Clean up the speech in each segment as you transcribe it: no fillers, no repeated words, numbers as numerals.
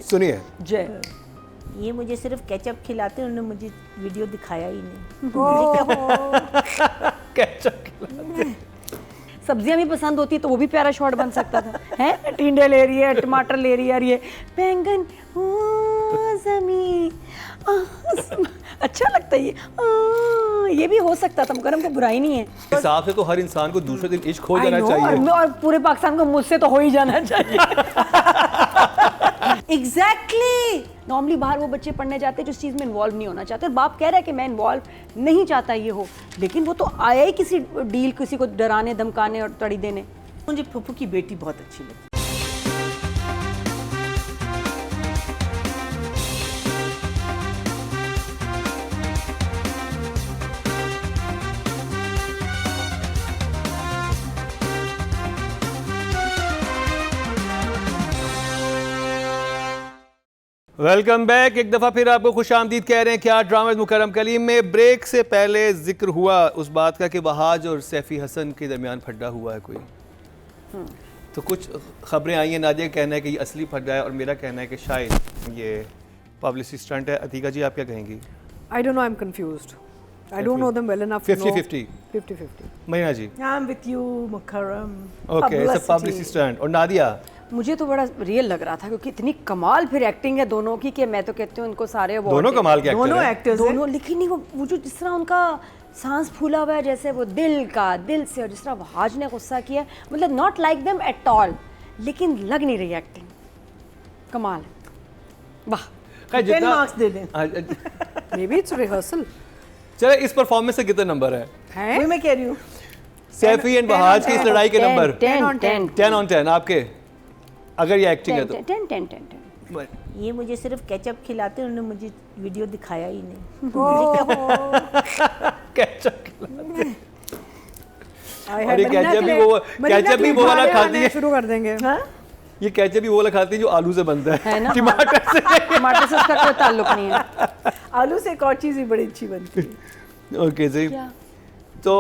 सुनिए। जय। ये मुझे सिर्फ केचप खिलाते, उन्होंने मुझे वीडियो दिखाया ही नहीं। केचप खिलाते। सब्जियां भी पसंद होती तो वो भी प्यारा शॉट बन सकता था। हैं, टिंडे ले रही है, टमाटर ले रही है, और ये बैंगन ज़मीं अच्छा लगता है ये भी हो सकता था। मुकरम को बुराई नहीं है। हिसाब से तो हर इंसान को दूसरे दिन इश्क हो जाना चाहिए। और पूरे पाकिस्तान को मुझसे तो हो ही जाना चाहिए। एग्जैक्टली। नॉर्मली बाहर वो बच्चे पढ़ने जाते हैं जो इस चीज़ में इन्वॉल्व नहीं होना चाहते। बाप कह रहा है कि मैं इन्वॉल्व नहीं चाहता ये हो, लेकिन वो तो आया ही किसी डील, किसी को डराने धमकाने और तड़ी देने। मुझे फूफू की बेटी बहुत अच्छी लगती। Welcome back. एक दफ़ा फिर आपको खुश आमदीद कह रहे हैं। क्या ड्रामा मुकरम कलीम में ब्रेक से पहले जिक्र हुआ उस बात का कि वहाज और सैफ़ी हसन के दरमियान फड्डा हुआ है कोई। तो कुछ खबरें आई हैं। नादिया का कहना है कि ये असली फड्डा है और मेरा कहना है कि शायद ये पब्लिसिटी स्टंट है। अतीका जी, आप क्या कहेंगी? I don't know, I'm confused. I don't know them well enough to know. 50-50 50-50. महीना जी। I'm with you, Mukram. Okay, it's a publicity stunt. और नादिया? मुझे तो बड़ा रियल लग रहा था क्योंकि इतनी कमाल फिर एक्टिंग है दोनों की कि मैं तो कहती हूँ इनको सारे अवार्ड दोनों कमाल के दोनों एक्टर एक्टर्स दोनों। लेकिन नहीं वो जो जिस तरह उनका सांस फूला हुआ है, जैसे वो दिल से, और जिस तरह वहाज ने गुस्सा किया, मतलब not like them at all, लेकिन लग नहीं रही एक्टिंग। कमाल है, वाह। 10 मार्क्स दे दें। Maybe it's rehearsal. चलो, इस परफॉर्मेंस से कितने नंबर है? वही मैं कह रही हूँ। सैफी एंड वहाज की इस लड़ाई के नंबर 10 on 10 आपके, अगर ये एक्टिंग है तो। 10 ये मुझे सिर्फ केचप खिलाते, उन्होंने मुझे वीडियो दिखाया ही नहीं। केचप खिलाते। I और ये had केचप भी वो वाला खाती है। शुरू कर देंगे। ये केचप भी वो वाला खाती है जो आलू से बनता है ना? टमाटर से। टमाटर से उसका कोई ताल्लुक नहीं है। आलू से एक और चीज़ भी बड़ी अच्छी बनती है। ओके जी। तो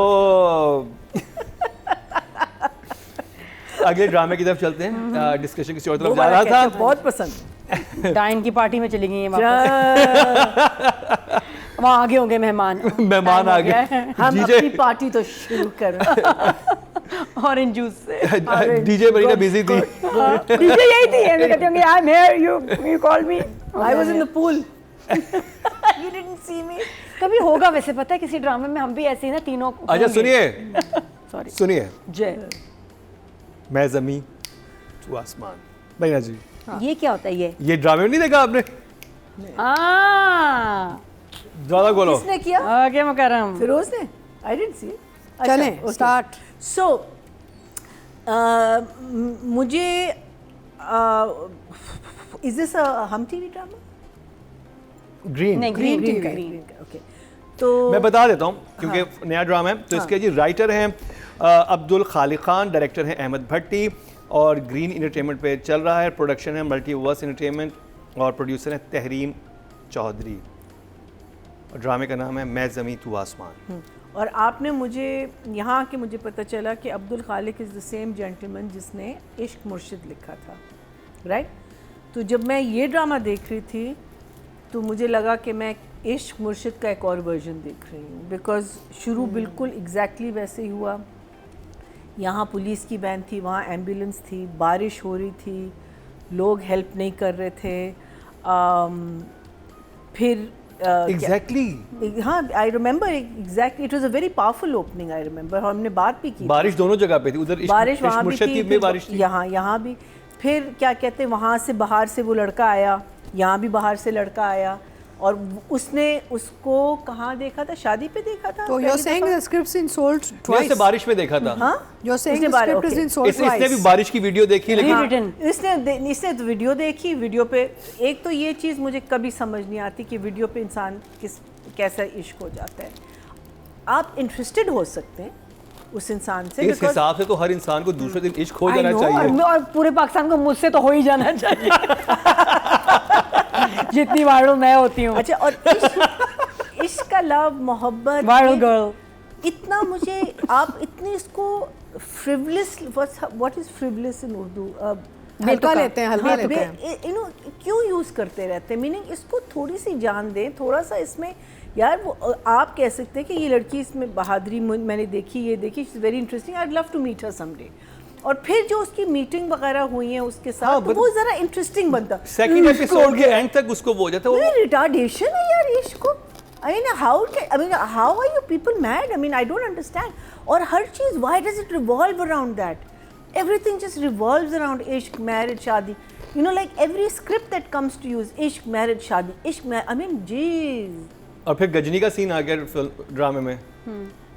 अगले ड्रामे की तरफ चलते हैं। डिस्कशन किसी और तरफ जा रहा था। बहुत पसंद। डाइन की पार्टी में चली गई हैं वहाँ आगे होंगे मेहमान आ गए। हम अपनी पार्टी तो शुरू कर। ऑरेंज जूस से। डीजे मरीना बिजी थी। डीजे यही थी। मैं कहती हूँ I am here, you call me, I was in the pool, you didn't see me. कभी होगा वैसे, पता है किसी ड्रामे में हम भी ऐसे ही ना तीनों। अच्छा सुनिए, सॉरी सुनिए। जय। मैं ज़मीं तू आसमान। भैया जी, ये क्या होता है? ये ड्रामे में नहीं देखा आपने? ज़्यादा बोलो। किसने किया? ओके मुकरम। फिरोज ने? I didn't see. चलें, स्टार्ट। सो मुझे इज दिस हम टीवी ड्रामा? ग्रीन। नहीं, ग्रीन। ओके, तो मैं बता देता हूँ क्योंकि नया ड्रामा है। तो इसके जी राइटर हैं अब्दुल खालिक खान, डायरेक्टर हैं अहमद भट्टी, और ग्रीन इंटरटेनमेंट पे चल रहा है। प्रोडक्शन है मल्टीवर्स एंटरटेनमेंट, और प्रोड्यूसर है तहरीम चौधरी। और ड्रामे का नाम है मैं ज़मीं तू आसमान। और आपने मुझे यहाँ के मुझे पता चला कि अब्दुल खालिक इज़ द सेम जेंटलमैन जिसने इश्क मुर्शिद लिखा था, राइट? तो जब मैं ये ड्रामा देख रही थी तो मुझे लगा कि मैं इश्क मुर्शिद का एक और वर्जन देख रही हूँ, बिकॉज़ शुरू बिल्कुल एग्जैक्टली वैसे ही हुआ। यहाँ पुलिस की वैन थी, वहाँ एम्बुलेंस थी, बारिश हो रही थी, लोग हेल्प नहीं कर रहे थे। फिर एग्जैक्टली हाँ, I remember exactly, it was a very powerful opening. I remember हमने बात भी की। बारिश दोनों जगह पे थी, उधर बारिश वहाँ भी थी, में बारिश थी, यहाँ भी। फिर क्या कहते हैं, वहाँ से बाहर से वो लड़का आया, यहाँ भी बाहर से लड़का आया, और उसने उसको कहाँ देखा था? शादी पे देखा था। तो you're saying the script's been sold twice? इसने बारिश में देखा था। हाँ, You're saying the script has been sold twice? इसने भी बारिश की वीडियो देखी, लेकिन इसने तो वीडियो देखी। वीडियो पे एक तो ये चीज़ मुझे कभी समझ नहीं आती कि वीडियो पे इंसान कैसा इश्क हो जाता है। आप इंटरेस्टेड हो सकते हैं उस इंसान से, इस हिसाब से तो हर इंसान को दूसरे दिन इश्क हो जाना चाहिए। और पूरे पाकिस्तान को मुझसे तो हो ही जाना चाहिए। जितनी वायरल मैं होती हूँ। अच्छा, और इश्क का लव, मोहब्बत, वायरल गर्ल, इतना मुझे आप इतने इसको फ्रिवलेस, व्हाट इज फ्रिवलेस इन उर्दू? हल्का लेते हैं, हल्का लेते हैं। यू नो क्यों यूज़ करते रहते हैं, मीनिंग इसको थोड़ी सी जान दें, थोड़ा सा इसमें यार वो आप कह सकते हैं कि ये लड़की इसमें बहादुरी मैंने देखी, ये देखी, it's very interesting, I love to meet her someday. और फिर जो उसकी मीटिंग वगैरह हुई है उसके साथ, हाँ, तो वो ज़रा इंटरेस्टिंग बनता। सेकंड एपिसोड के एंड तक उसको वो हो जाता है रिटार्डेशन है यार इश्क को। I mean, how are you people mad? I mean, I don't understand. और हर चीज़, why does it revolve around that? Everything just revolves around इश्क, marriage, शादी. You know, like every script that comes to you is इश्क, marriage, शादी, इश्क, I mean, jeez. और फिर गजनी का scene आ गया ड्रामे में,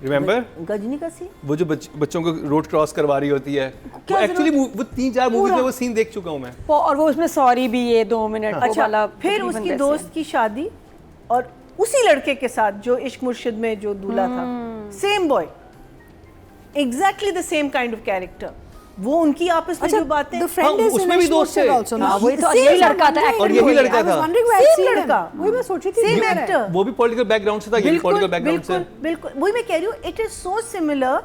रिमेंबर गजनी का सीन? वो जो बच्चों को रोड क्रॉस करवा रही होती है, वो एक्चुअली वो 3-4 मूवीज में वो सीन देख चुका हूँ मैं। और वो उसमें सॉरी भी ये 2 मिनट वो अच्छा, वाला फिर तकरीबन उसकी वैसे। दोस्त की शादी और उसी लड़के के साथ जो इश्क मुर्शिद में जो दूल्हा था, same boy, exactly the same kind of character, वो उनकी आपस में जो बातें, the friend हाँ, is उसमें भी दोस्त थे। also ना। हाँ, वही तो, Same यही लड़का था lड़का और यही लड़का I was था। wondering where I'd Same seen him. लड़का। वही मैं सोची थी। Same ये- actor। वो भी पॉलिटिकल बैकग्राउंड से था, ये भी पॉलिटिकल बैकग्राउंड से। बिल्कुल वही मैं कह रही हूँ, इट इज सो सिमिलर।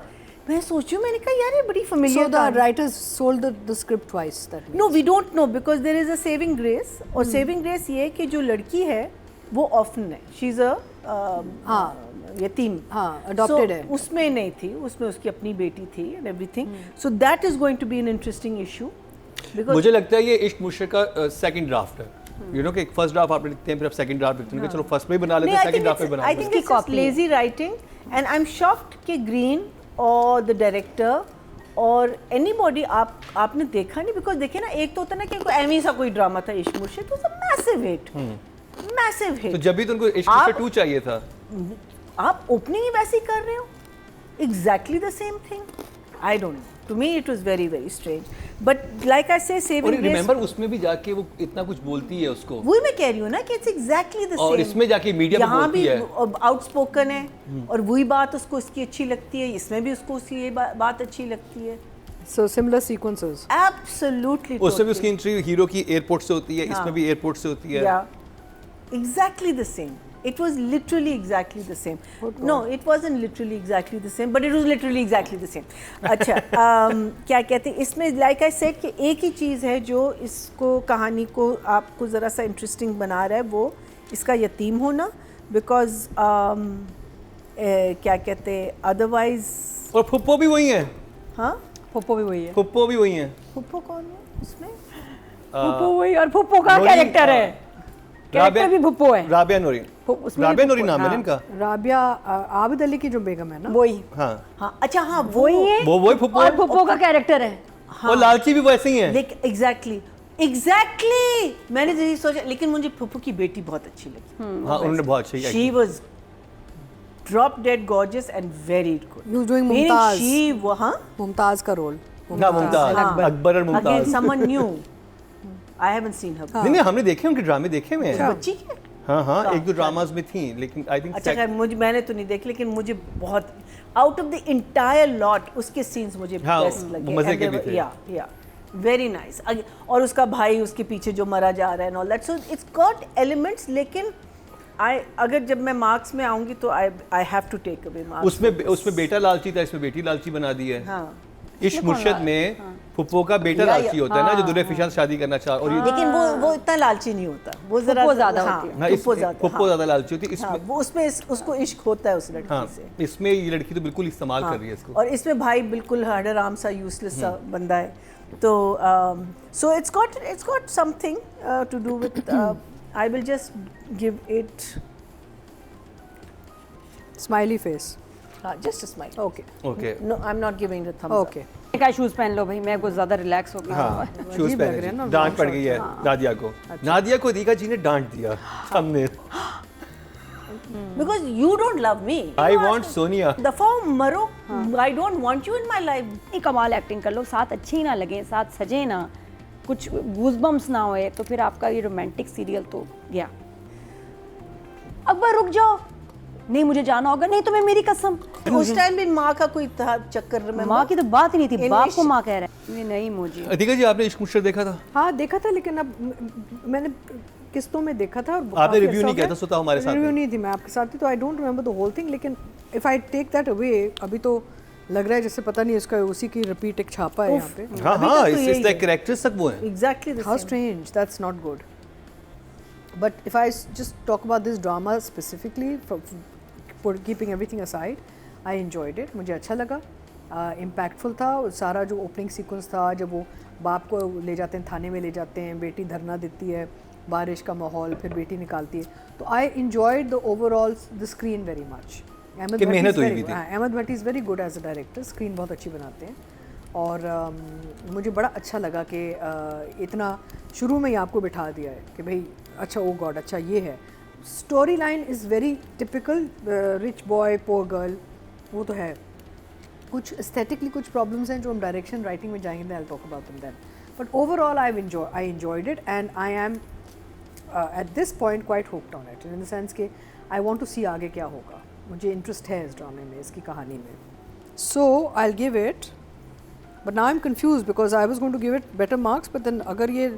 मैं सोची हूँ, मैंने कहा यार ये बड़ी So familiar the था। writers sold the script twice. That means. No we don't know because there is a saving grace, और सेविंग ग्रेस ये है कि जो लड़की है वो ऑर्फन है, शी इज अ हाँ। यतीम, हाँ, adopted है। उसमें नहीं थी, उसमें उसकी अपनी बेटी थी and everything, so that is going to be an interesting issue. मुझे लगता है ये इश्क मुश्किल का सेकंड ड्राफ्ट है। यू नो कि एक फर्स्ट ड्राफ्ट आप लिखते हैं, फिर आप सेकंड ड्राफ्ट लिखते हैं, चलो फर्स्ट में ही बना लेते हैं, सेकंड ड्राफ्ट में बना आई लेते थिंक हैं। It's lazy writing and I am shocked कि ग्रीन और द डायरेक्टर और एनीबॉडी आपने देखा नहीं, बिकॉज देखिए ना, एक तो होता है ना कि कोई एमी सा कोई ड्रामा था इश्क मुर्शिद, was a massive hit, massive तो हिट। जब भी तो उनको इश्क आप- मुश्किल 2 चाहिए था। आप ओपनिंग ही वैसी कर रहे हो, exactly the same thing. I don't know, to me it was very very strange, but like I say और सेविंग ग्रेस, रिमेंबर उसमें भी जाके वो इतना कुछ बोलती है उसको, वही मैं कह रही हूँ ना कि इट्स एग्जैक्टली द सेम। और इसमें जाके मीडिया में बोलती है। आउटस्पोकन है, और वही बात उसको इसकी अच्छी लगती है, इसमें भी उसको उसकी ये बात अच्छी लगती है। So similar sequences. Absolutely. उससे भी उसकी एंट्री हीरो की एयरपोर्ट से होती है, इसमें भी एयरपोर्ट से होती है। Yeah, exactly the same. It was literally exactly the same. No, it wasn't literally exactly the same, but it was literally exactly the same. अच्छा, क्या कहते हैं इसमें, like I said कि एक ही चीज़ है जो इसको, कहानी को आपको ज़रा सा इंटरेस्टिंग बना रहा है, वो इसका यतीम होना, बिकॉज क्या कहते हैं अदरवाइज। और फुप्पो भी वही है, हाँ, फुप्पो भी वही है, फुप्पो भी वही है। फुप्पो कौन है उसमें? फुप्पो वही, और फुप्पो का नूरी, कैरेक्टर है, कैरेक्टर भी फुप्पो है। राबिया नूरी, उसमें भी राबिया नूरी फुप्पो, नाम है हाँ। इनका। राबिया आबिद अली की जो बेगम है ना। वही, हाँ, हाँ, अच्छा, हाँ, वही है, वो वही फुप्पो और है। फुप्पो का कैरेक्टर है। और लालची भी वैसे ही है। लेकिन एग्जैक्टली मैंने यही सोचा, लेकिन मुझे फुप्पू की बेटी बहुत अच्छी लगी। हाँ, उन्होंने बहुत अच्छी शी की। Was drop dead gorgeous and very good. He was doing Mumtaz. She वहाँ, मुमताज का रोल। हाँ, मुमताज, अकबर और again Mumtaz. Someone new, I haven't seen हर। नहीं नहीं, हमने देखे उनके ड्रामे देखे हुए हैं। बच्ची है। हाँ हाँ, एक दो ड्रामास में थी, लेकिन आई थिंक अच्छा खैर, मैंने तो नहीं देखी, लेकिन मुझे बहुत, out of the entire lot, उसके सीन्स मुझे हाँ, बेस्ट लगे। वो मजे के भी थे। या वेरी नाइस। और उसका भाई उसके पीछे जो मरा जा रहा है and all that, so it's got elements, लेकिन अगर जब मैं मार्क्स में आऊंगी तो I have to take away marks. उसमें बेटा लालची था, इसमें बेटी लालची बना दी है। हाँ, इश्क मुर्शिद में फुप्पो का बेटा लालची होता है ना, जो दूल्हे फिशान शादी करना चाह, और ये लेकिन वो इतना लालची नहीं होता, वो जरा फुप्पो ज़्यादा हाँ, होती है। हाँ, फुप्पो ज़्यादा, फुप्पो हाँ। ज्यादा लालची होती है हाँ, इसमें। वो उसमें उसको इश्क होता है उस लड़की हाँ, से। इसमें ये लड़की तो बिल्कुल इस्तेमाल कर रही है इसको। और इसमें भाई बिल्कुल हडराम सा, यूजलेस सा बंदा है, तो so it's got something to do with, I will just give it Smiley face. Just a smile. Okay. Okay, no, I am not giving the thumbs Okay. का शूज पहन लो भाई, मैं कुछ ज्यादा रिलैक्स हो गई। हाँ, शूज अजीब लग रहे पहने हैं ना, डांट पड़ short गई है नादिया को। नादिया को दीका जी ने डांट दिया हमने। Because you don't love me, I want Sonia. दफा मरो, I don't want you in my life. नहीं, कमाल एक्टिंग कर लो, साथ अच्छे ही ना लगे, साथ सजे ना, कुछ गूज़बम्स ना होए, तो फिर आपका ये रोमांटिक सीरियल तो गया। अकबर रुक जाओ, नहीं मुझे जाना होगा, नहीं तुम्हें मेरी कसम। उस टाइम भी माँ का कोई था चक्कर में, माँ की तो बात ही नहीं थी, इन बाप को इश्क- माँ कह रहा है। नहीं मुझे दीका जी, आपने इश्क मुश्किल देखा था? हाँ देखा था, लेकिन अब मैंने किस्तों में देखा था। और आपने काफी रिव्यू अच्छा नहीं हो किया गया। था, सोता हमारे साथ रिव्यू में। नहीं थी, मैं आपके साथ थी, तो I don't remember the whole thing, लेकिन if I take that away, अभी तो लग रहा है जैसे पता नहीं इसका उसी की रिपीट एक छापा है यहाँ पे. हाँ अभी हाँ, तक तो इस यही तरह है. कैरेक्टर्स तक वो हैं. Exactly the How same. strange. That's not good. But if I just talk about this drama specifically, for keeping everything aside, I enjoyed it. मुझे अच्छा लगा. Impactful था. सारा जो opening sequence था, जब वो बाप को ले जाते हैं, थाने में ले जाते हैं, बेटी धरना देती है, बारिश का माहौल, फिर बेटी निकालती है. तो I enjoyed the overall the screen very much. कि मेहनत हुई भी थी. Ahmed Bhatti is very good as a director. Screen बहुत अच्छी बनाते हैं. और मुझे बड़ा अच्छा लगा कि इतना शुरू में ही आपको बिठा दिया है कि भाई अच्छा ओ गॉड अच्छा ये है. Story line is very typical rich boy poor girl, वो तो है. कुछ एस्थेटिकली कुछ प्रॉब्लम्स हैं जो हम डायरेक्शन राइटिंग में जाएंगे, I will talk about them then. But overall I enjoyed it and I am at this point quite hooked on it in the sense कि आई वांट टू सी आगे क्या होगा. मुझे इंटरेस्ट है इस ड्रामे में, इसकी कहानी में. So I will give it, but now I am confuse because I was going to give it better marks, but then अगर ये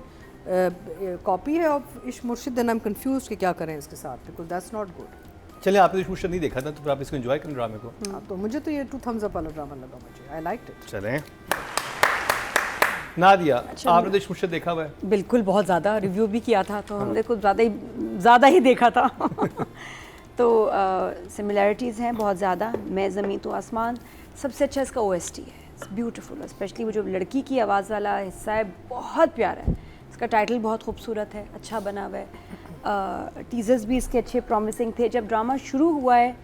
कॉपी है ऑफ इश्क मुर्शिद, देन आई एम कंफ्यूज कि क्या करें इसके साथ, बिकॉज दैट्स नॉट गुड. चलिए, आपने इश्क मुर्शिद नहीं देखा था तो फिर आप इसको एंजॉय करें ड्रामे को. तो मुझे तो ये 2 thumbs up वाला ड्रामा लगा. मुझे आई लाइक्ड इट. चलें. नादिया, आपने तो इश्क मुर्शिद देखा हुआ है. बिल्कुल, बहुत ज़्यादा रिव्यू भी किया था तो हमने कुछ ज़्यादा ही देखा था. तो सिमिलैरिटीज़ हैं बहुत ज़्यादा. मैं ज़मीन तो आसमान. सबसे अच्छा इसका OST है. It's beautiful. स्पेशली वो जो लड़की की आवाज़ वाला हिस्सा है, बहुत प्यारा है. इसका टाइटल बहुत खूबसूरत है, अच्छा बना हुआ है. टीजर्स भी इसके अच्छे प्रॉमिसिंग थे. जब ड्रामा शुरू हुआ है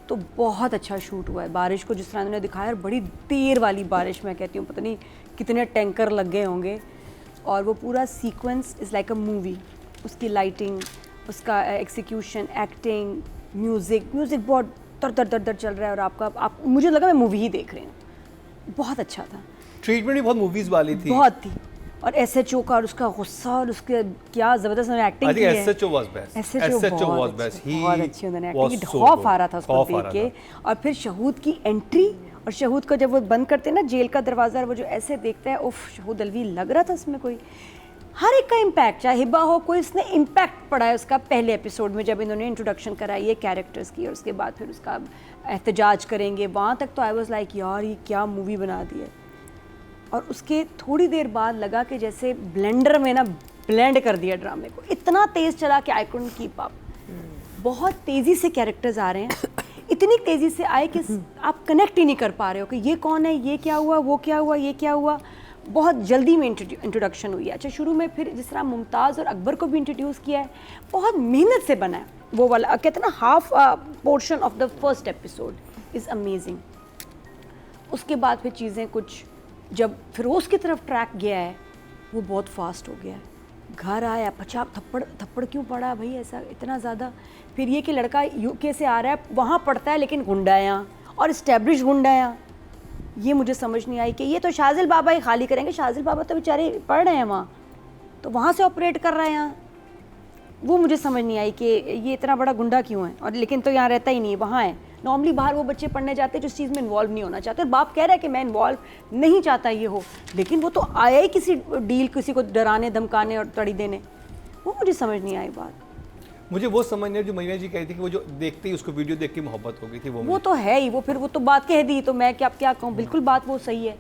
तो बहुत अच्छा शूट हुआ है. बारिश को जिस तरह उन्होंने दिखाया, बड़ी देर वाली बारिश, मैं कहती हूँ पता नहीं कितने टैंकर लग गए होंगे. और वो पूरा sequence is like a movie. उसकी लाइटिंग, उसका एग्जीक्यूशन, एक्टिंग, म्यूज़िक बहुत दर चल रहा है और आप मुझे लगा मैं मूवी ही देख रही हूँ. बहुत अच्छा था. ट्रीटमेंट भी बहुत मूवीज वाली थी. बहुत थी. और SHO का और उसका गुस्सा और उसके क्या ज़बरदस्त उन्होंने एक्टिंग की है. SHO was best. SHO was बहुत best. बहुत अच्छी उन्होंने was एक्टिंग की. so खौफ good. आ रहा था उसको देख के. और फिर शहूद की एंट्री, और शहूद को जब वो बंद करते हैं ना जेल का दरवाज़ा, वो जो ऐसे देखता है, उफ, शहूद अलवी लग रहा था उसमें कोई. हर एक का इम्पैक्ट, चाहे हिबा हो, कोई उसने इम्पैक्ट पड़ा है उसका. पहले एपिसोड में जब इन्होंने इंट्रोडक्शन कराई है कैरेक्टर्स की और उसके बाद फिर उसका एहतजाज करेंगे, वहाँ तक तो आई वाज लाइक यार ये क्या मूवी बना दी है. और उसके थोड़ी देर बाद लगा कि जैसे ब्लेंडर में ना ब्लेंड कर दिया ड्रामे को. इतना तेज़ चला कि आई कुडंट कीप अप. बहुत तेज़ी से कैरेक्टर्स आ रहे हैं, इतनी तेज़ी से आए कि आप कनेक्ट ही नहीं कर पा रहे हो कि ये कौन है, ये क्या हुआ, वो क्या हुआ, ये क्या हुआ. बहुत जल्दी में इंट्रोडक्शन हुई है. अच्छा, शुरू में फिर जिस तरह मुमताज़ और अकबर को भी इंट्रोड्यूस किया है, बहुत मेहनत से बना है. वो वाला कहते हैं ना, half portion of the first episode is amazing. उसके बाद फिर चीज़ें कुछ जब फिरोज़ की तरफ ट्रैक गया है, वो बहुत फास्ट हो गया है. घर आया, पछा थप्पड़ क्यों पड़ा भाई ऐसा इतना ज़्यादा. फिर ये कि लड़का UK से आ रहा है, वहाँ पढ़ता है लेकिन गुंडायाँ और इस्टेब्लिश गुंडायाँ. ये मुझे समझ नहीं आई कि ये तो शाजिल बाबा ही खाली करेंगे. शाजिल बाबा तो बेचारे पढ़ रहे हैं वहाँ, तो वहाँ से ऑपरेट कर रहे हैं यहाँ. वो मुझे समझ नहीं आई कि ये इतना बड़ा गुंडा क्यों है. और लेकिन तो यहाँ रहता ही नहीं है, वहाँ है. नॉर्मली बाहर वो बच्चे पढ़ने जाते हैं जो इस चीज़ में इन्वॉल्व नहीं होना चाहते. बाप कह रहा है कि मैं इन्वॉल्व नहीं चाहता ये हो, लेकिन वो तो आया ही किसी डील, किसी को डराने धमकाने और तड़ी देने. वो मुझे समझ नहीं आई बात. मुझे वो समझ नहीं, जो महीना जी कहती थी कि वो जो देखते ही उसको वीडियो देख के मोहब्बत हो गई थी. वो तो है ही. वो फिर वो तो बात कह दी, तो मैं क्या कहूँ. बिल्कुल बात वो सही है.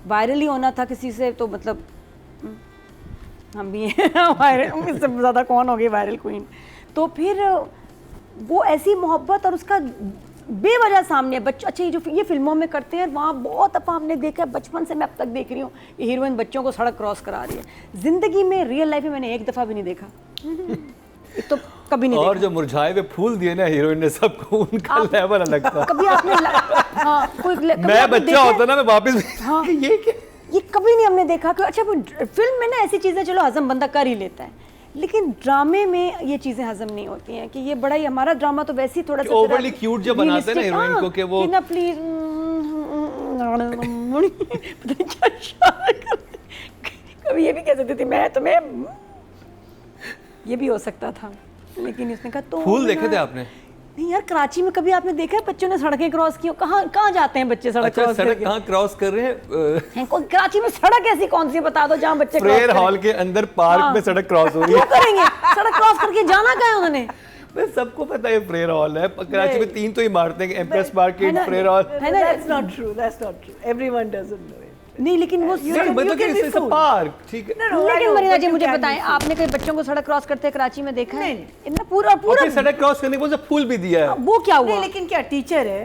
वायरल ही होना था किसी से, तो मतलब हम भी वायरल, इससे ज़्यादा कौन हो गई वायरल क्वीन. तो फिर वो ऐसी मोहब्बत और उसका बेवजह सामने बच्चों. अच्छा, ये जो ये फिल्मों में करते हैं, वहाँ बहुत दफ़ा हमने देखा है. बचपन से मैं अब तक देख रही हूँ, ये हीरोइन बच्चों को सड़क क्रॉस करा रही है. ज़िंदगी में रियल लाइफ में मैंने एक दफ़ा भी नहीं देखा. तो कभी नहीं और देखा. जो मुरझाए हुए फूल दिए ना हीरोइन ने सबको, उनका लेवल अलग था. कभी आपने हाँ, मैं बच्चा होता ना, मैं वापस हाँ, ये क्या, ये कभी नहीं हमने देखा कि अच्छा फिल्म में ना ऐसी चीज़ें चलो हजम बंदा कर ही लेता है, लेकिन ड्रामे में ये चीज़ें हजम नहीं होती हैं. कि ये बड़ा ही हमारा ड्रामा तो वैसे ही थोड़ा सा ओवरली क्यूट जो बनाते हैं ना हीरोइन को, कि वो ना प्लीज कभी ये भी कह सकती थी मैं तुम्हें, ये भी हो सकता था. लेकिन इसने कहा तो फूल देखे थे आपने? नहीं यार, कराची में कभी आपने देखा है बच्चों ने सड़कें क्रॉस की? कहाँ जाते हैं बच्चे सड़क अच्छा, क्रॉस सड़क करके? कहाँ क्रॉस कर रहे हैं? कराची में सड़क ऐसी कौन सी बता दो जहाँ बच्चे प्रेयर हॉल के अंदर पार्क में सड़क क्रॉस हो रही है. क्यों करेंगे? सड़क क्रॉस करके जाना क्या है उन्होंने? बस सबको पता है फ्रेयर हॉल है, कराची में 3 तो इमारतें हैं, एम्प्रेस मार्केट, फ्रेयर हॉल। है ना? That's not true. That's not true. Everyone doesn't know it. नहीं लेकिन वो मतलब कि इट्स अ पार्क, ठीक है। लेकिन मरीना जी मुझे बताएं, आपने कहीं बच्चों को सड़क क्रॉस करते कराची में देखा है? इतना पूरा पूरा और सड़क क्रॉस करने को फूल भी दिया है। वो क्या हुआ? नहीं, लेकिन क्या टीचर है?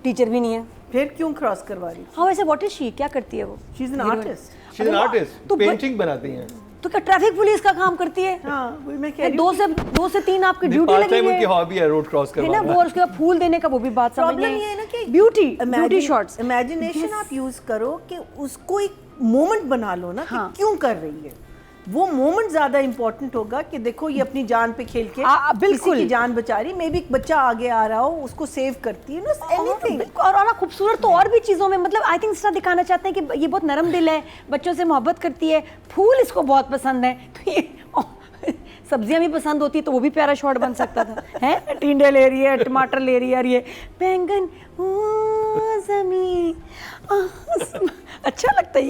टीचर भी नहीं है। फिर क्यों क्रॉस करवा रही? हाँ वैसे व्हाट इज शी, क्या करती है वो? She is an artist. She is an artist, तो पेंटिंग बनाती हैं। तो क्या ट्रैफिक पुलिस का काम करती है? हाँ, वही मैं कह रही हूँ। 2 से 3 आपकी ड्यूटी लगी है, है। उनकी हॉबी है रोड क्रॉस है ना करवाना। वो, और उसके बाद फूल देने का वो भी बात समझ प्रॉब्लम ये है ना कि ब्यूटी शॉट्स, इमेजिनेशन आप यूज करो कि उसको एक मोमेंट बना लो ना कि क्यों कर रही है। वो मोमेंट ज्यादा इंपॉर्टेंट होगा कि देखो ये अपनी जान पे खेल के बिल्कुल किसी की जान बचा रही, मे बी एक बच्चा आगे आ रहा हो उसको सेव करती है ना, एनीथिंग। और आना खूबसूरत तो और भी चीज़ों में, मतलब आई थिंक इसका दिखाना चाहते हैं कि ये बहुत नरम दिल है, बच्चों से मोहब्बत करती है, फूल इसको बहुत पसंद है, तो ये सब्जियां भी पसंद होती तो वो भी प्यारा शॉट बन सकता था। हैं, टिंडे ले रही है, टमाटर ले रही है, और ये बैंगन, ओ ज़मीं, अच्छा लगता है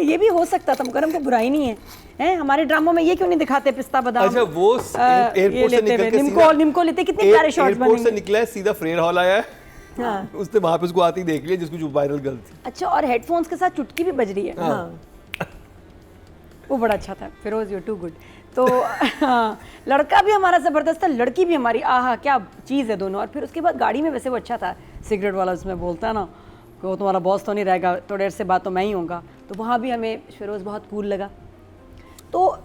ये भी हो सकता था, मुकरम को बुराई नहीं है। हैं, हमारे ड्रामों में ये क्यों नहीं दिखाते पिस्ता बादाम? अच्छा, वो एयरपोर्ट से निकल के निम्को लेते, कितने प्यारे शॉट्स बनेंगे। एयरपोर्ट से निकला है, सीधा फ्रेयर हॉल आया है। हाँ। उसने वहां पे उसको आती ही देख लिया, जिसको जो वायरल गर्ल थी। अच्छा, और हेडफोन्स के साथ चुटकी भी बज रही है। हाँ। वो बड़ा अच्छा था, फिरोज यू टू गुड। तो हाँ, लड़का भी हमारा ज़बरदस्त था, लड़की भी हमारी, आहा क्या चीज़ है दोनों। और फिर उसके बाद गाड़ी में वैसे वो अच्छा था, सिगरेट वाला उसमें बोलता है ना कि वो तुम्हारा बॉस तो नहीं रहेगा, थोड़ी देर से बात तो मैं ही होऊंगा, तो वहाँ भी हमें फिरोज़ बहुत कूल लगा। तो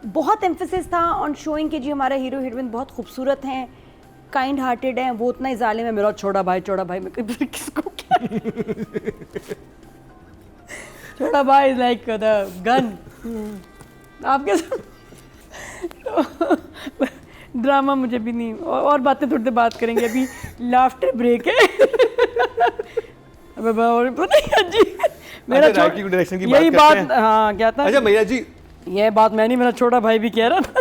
बहुत एम्फेसिस था ऑन शोइंग कि जी हमारे हीरो हीरोइन बहुत खूबसूरत हैं, काइंड हार्टेड हैं, वो उतना ही जालिम है, मेरा छोटा भाई मैं किसको क्या छोटा भाई इज लाइक द गन। आपके तो ड्रामा मुझे भी नहीं, और बातें थोड़ी देर बात करेंगे, अभी लाफ्टर ब्रेक है। अब और पता नहीं जी मेरा राइटिंग डायरेक्शन की यही बात करते बात, हाँ क्या था? अच्छा भैया जी, ये बात मैं नहीं, मेरा छोटा भाई भी कह रहा था।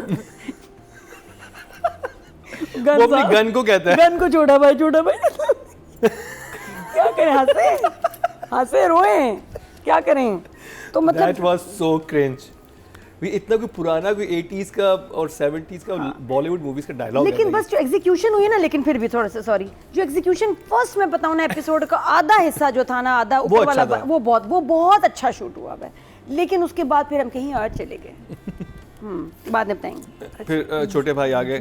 वो अपनी गन को कहता है, गन को छोटा भाई क्या करें, हंसे रोए, क्या करें? तो मतलब That was so cringe. भी इतना कोई पुराना कोई 80s का और 70s का बॉलीवुड मूवीज का डायलॉग है। लेकिन बस जो एग्जीक्यूशन हुई है ना, लेकिन फिर भी थोड़ा सा सॉरी, जो एग्जीक्यूशन फर्स्ट में बताऊं ना, एपिसोड का आधा हिस्सा जो था ना, आधा ऊपर वाला, वो बहुत अच्छा शूट हुआ है, लेकिन उसके बाद फिर हम कहीं और चले गए। बाद में बताएंगे। फिर छोटे भाई आ गए।